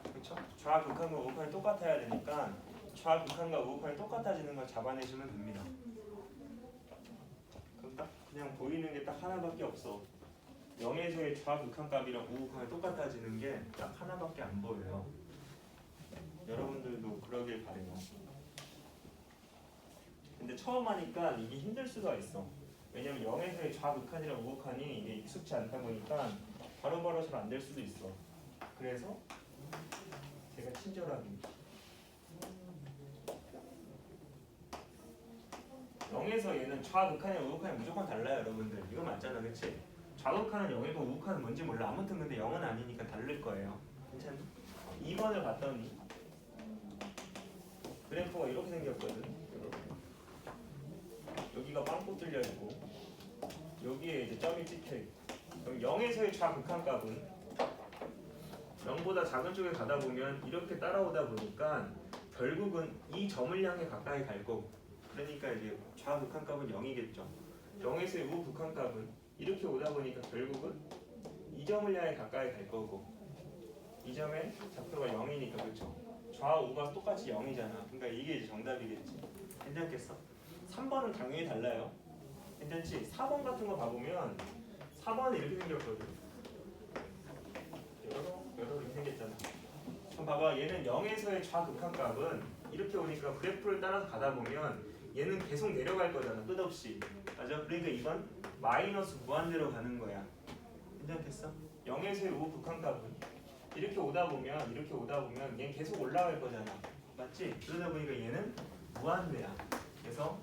그렇죠? 좌극한과 우극한이 똑같아야 되니까 좌극한과 우극한이 똑같아지는 걸 잡아내시면 됩니다. 그럼 딱 그냥 보이는 게 딱 하나밖에 없어. 0에서의 좌극한값이랑 우극한이 똑같아지는 게 딱 하나밖에 안 보여요. 여러분들도 그러길 바래요. 근데 처음 하니까 이게 힘들 수가 있어. 왜냐면 0에서의 좌극한이랑 우극한이 이게 익숙치 않다 보니까 바로바로 잘 안 될 수도 있어. 그래서 제가 친절하게 0에서 얘는 좌극한이랑 우극한이 무조건 달라요, 여러분들. 이거 맞잖아, 그치? 좌극한은 0이고 우극한은 뭔지 몰라. 아무튼 근데 0은 아니니까 다를 거예요. 괜찮니? 2번을 봤더니 그래프가 이렇게 생겼거든. 여기가 빵꾸 뚫려 있고 여기에 이제 점이 찍혀 있고 그럼 0에서의 좌극한값은 0보다 작은 쪽에 가다 보면 이렇게 따라오다 보니까 결국은 이 점을 향해 가까이 갈 거고 그러니까 이제 좌극한값은 0이겠죠. 0에서의 우극한값은 이렇게 오다 보니까 결국은 이 점을 향해 가까이 갈 거고 이 점의 좌표가 0이니까 그렇죠. 좌우가 똑같이 0이잖아. 그러니까 이게 이제 정답이겠지. 괜찮겠어? 3번은 당연히 달라요. 괜찮지? 4번 같은 거 봐보면 4번은 이렇게 생겼거든. 여러 이렇게 생겼잖아. 그럼 봐봐, 얘는 0에서의 좌극한값은 이렇게 오니까 그래프를 따라서 가다 보면 얘는 계속 내려갈 거잖아. 끝없이. 맞아? 그러니까 이건 마이너스 무한대로 가는 거야. 괜찮겠어? 0에서의 우극한값은 이렇게 오다 보면 얘는 계속 올라갈 거잖아. 맞지? 그러다 보니까 얘는 무한대야. 그래서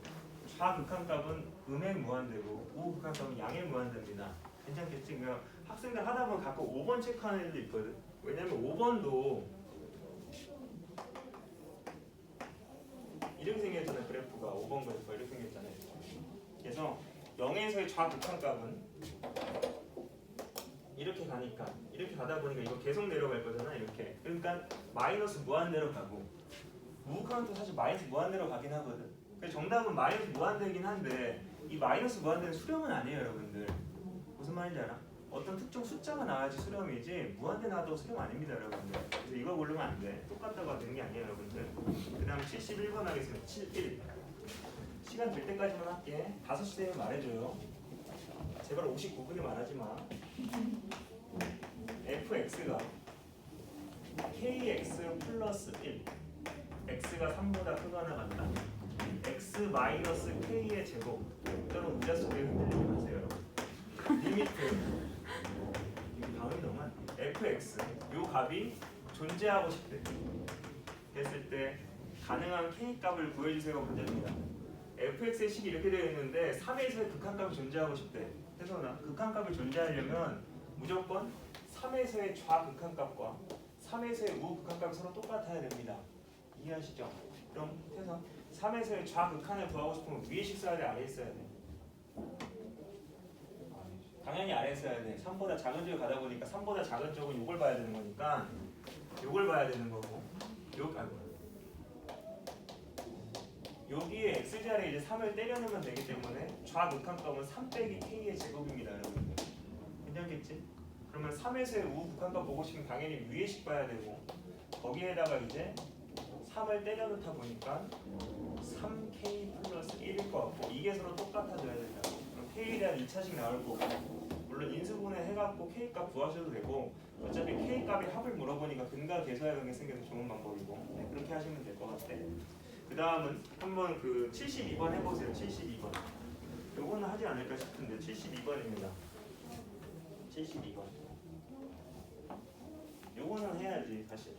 좌극한값은 음의 무한대고 우극한값은 양의 무한대입니다. 괜찮겠지? 그러니까 학생들 하다 보면 가끔 5번 체크하는 애들도 있거든. 왜냐면 5번도 이렇게 생겼잖아요. 그래프가 5번 그래프가 이렇게 생겼잖아요. 그래서 0에서의 좌극한값은 이렇게 가니까 이렇게 가다 보니까 이거 계속 내려갈 거잖아. 이렇게. 그러니까 마이너스 무한대로 가고 우극한값도 사실 마이너스 무한대로 가긴 하거든. 그래서 정답은 마이너스 무한대긴 한데 이 마이너스 무한대는 수렴은 아니에요, 여러분들. 무슨 말인지 알아? 어떤 특정 숫자가 나와야지 수렴이지 무한대 나와도 수렴 아닙니다, 여러분들. 그래서 이거 고르면 안 돼. 똑같다고 되는 게 아니에요, 여러분들. 그 다음 71번 하겠습니다. 71. 시간 될 때까지만 할게. 5시 되면 말해줘요. 제발 59분에 말하지 마. fx가 kx 플러스 1 x가 3보다 크거나 같다. x 마이너스 k의 제곱 또는 우자수를 흔들리지 마세요, 여러분. 리미트 다음이 너무 안 돼. fx 요 값이 존재하고 싶대. 했을 때 가능한 k 값을 구해주세요가 문제입니다. fx의 식이 이렇게 되어 있는데 3에서의 극한값이 존재하고 싶대. 그래서 극한값이 존재하려면 무조건 3에서의 좌극한값과 3에서의 우극한값이 서로 똑같아야 됩니다. 이해하시죠? 그럼 해서 3에서의 좌극한을 구하고 싶으면 위에 식 써야 돼, 아래에 써야 돼? 당연히 아래에 써야 돼. 3보다 작은 쪽에 가다 보니까 3보다 작은 쪽은 요걸 봐야 되는 거니까 요걸 봐야 되는 거고 여기에 x자리에 이제 3을 때려넣으면 되기 때문에 좌극한값은 3 빼기 k의 제곱입니다, 여러분들. 괜찮겠지? 그러면 3에서의 우극한값 보고 싶으면 당연히 위에 식 봐야 되고 거기에다가 이제 3을 때려 넣다 보니까 3k 플러스 1일 것 같고 이게 서로 똑같아져야 된다. 그럼 k에 대한 2차식 나올 거고 물론 인수분해 해갖고 k 값 구하셔도 되고 어차피 k 값의 합을 물어보니까 근과 계수의 관계 생겨서 좋은 방법이고 네, 그렇게 하시면 될 것 같아. 그 다음은 한번 그 72번 해보세요. 72번. 요거는 하지 않을까 싶은데 72번입니다. 72번. 요거는 해야지 사실.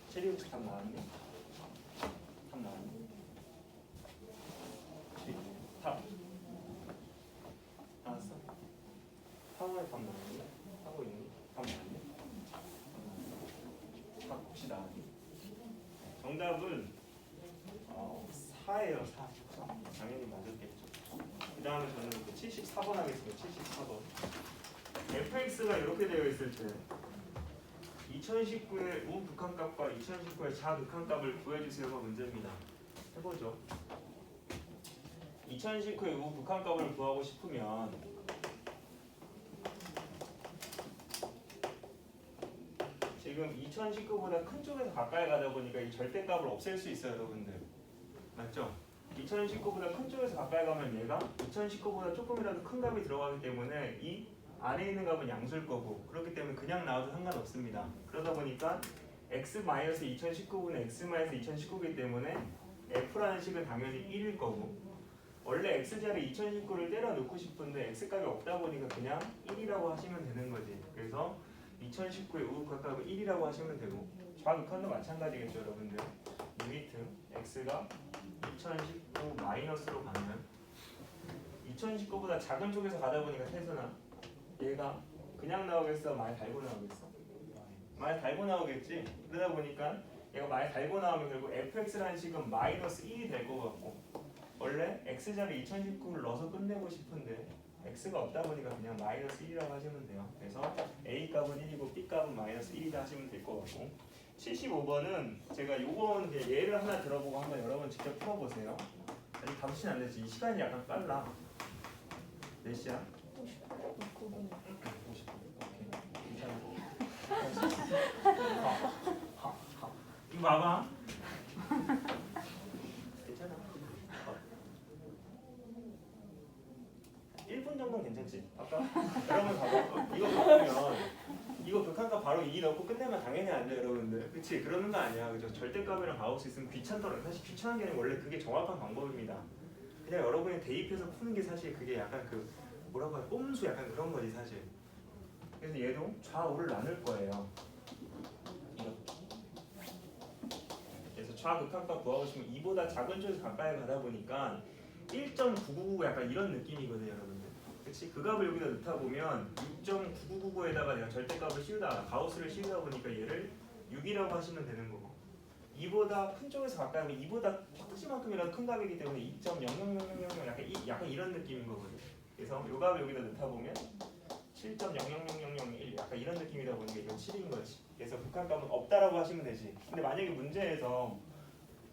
체리우스 답 나왔니? 답 나왔니? 답 나왔어? 하고에 답 나왔니? 하고 있니? 답 나왔니? 답 혹시 나왔니? 정답은 4예요. 4. 당연히 맞았겠죠. 그 다음에 저는 74번 하겠습니다. 74번. fx가 이렇게 되어 있을 때 2019의 우극한값과 2019의 좌극한값을 구해주세요가 문제입니다. 해보죠. 2019의 우극한값을 구하고 싶으면 지금 2019보다 큰 쪽에서 가까이 가다 보니까 이 절대값을 없앨 수 있어요, 여러분들. 맞죠? 2019보다 큰 쪽에서 가까이 가면 얘가 2019보다 조금이라도 큰 값이 들어가기 때문에 이 안에 있는 값은 양수일 거고 그렇기 때문에 그냥 나와도 상관없습니다. 그러다 보니까 x-2019분의 x-2019이기 때문에 f라는 식은 당연히 1일 거고 원래 x자리 2019를 때려 넣고 싶은데 x값이 없다 보니까 그냥 1이라고 하시면 되는 거지. 그래서 2019의 우극각값은 1이라고 하시면 되고 좌극한도 마찬가지겠죠, 여러분들. 리미트 x가 2019 마이너스로 가면 2019보다 작은 쪽에서 가다 보니까 태순아 얘가 그냥 나오겠어? 많이 달고 나오겠어? 많이 달고 나오겠지? 그러다 보니까 얘가 많이 달고 나오면 결국 fx라는 식은 마이너스 1이 될 것 같고 원래 x자리 2019를 넣어서 끝내고 싶은데 x가 없다 보니까 그냥 마이너스 1이라고 하시면 돼요. 그래서 a 값은 1이고 b 값은 마이너스 1이다 하시면 될 것 같고 75번은 제가 요번 예를 하나 들어보고 한번 여러분 직접 풀어보세요. 아직 다 붙이면 안 되지. 이 시간이 약간 빨라. 몇 시야? 9분. 50분. 오케이. 괜찮아. 이거 봐봐. 괜찮아. 1분 정도는 괜찮지? 아까 여러분 봐봐. 이거 보면 이거 극한값 바로 2 넣고 끝내면 당연히 안 돼, 여러분들. 그치? 그러는 거 아니야. 그죠? 절대값이랑 가올 수 있으면 귀찮더라고. 사실 귀찮은 게 아니라 원래 그게 정확한 방법입니다. 그냥 여러분이 대입해서 푸는 게 사실 그게 약간 그 뭐라고 하지? 꼼수 약간 그런 거지 사실. 그래서 얘도 좌우를 나눌 거예요. 이렇게. 그래서 좌극한값 구하고싶으면 2보다 작은 쪽에서 가까이 가다 보니까 1.999 약간 이런 느낌이거든요, 여러분들. 그치? 그 값을 여기다 넣다 보면 6.9999에다가 내가 절대값을 씌우다 가우스를 씌우다 보니까 얘를 6이라고 하시면 되는 거고 2보다 큰 쪽에서 가까이 하면 2보다 확지만큼이라도 큰 값이기 때문에 2.000000 약간 이런 느낌인 거거든요. 그래서 이 값을 여기다 넣다 보면 7.000001 약간 이런 느낌이다 보니까 이건 7인 거지. 그래서 극한값은 없다라고 하시면 되지. 근데 만약에 문제에서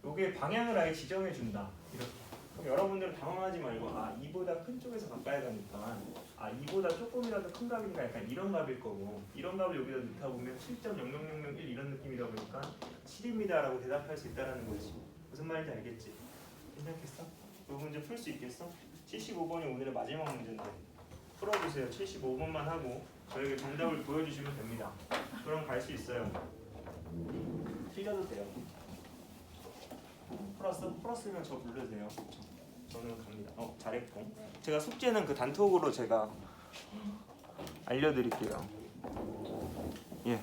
요게 방향을 아예 지정해 준다. 이렇게. 그럼 여러분들은 당황하지 말고 아 2보다 큰 쪽에서 가까이 가니까 아 2보다 조금이라도 큰 값이니까 약간 이런 값일 거고 이런 값을 여기다 넣다 보면 7.0001 이런 느낌이다 보니까 7입니다 라고 대답할 수 있다는 거지. 무슨 말인지 알겠지? 괜찮겠어? 이 문제 풀 수 있겠어? 75번이 오늘의 마지막 문제인데 풀어주세요. 75번만 하고 저에게 정답을 보여주시면 됩니다. 그럼 갈 수 있어요. 틀려도 돼요. 풀었어? 풀었으면 저 불러주세요. 저는 갑니다. 잘했고. 제가 숙제는 그 단톡으로 제가 알려드릴게요. 예.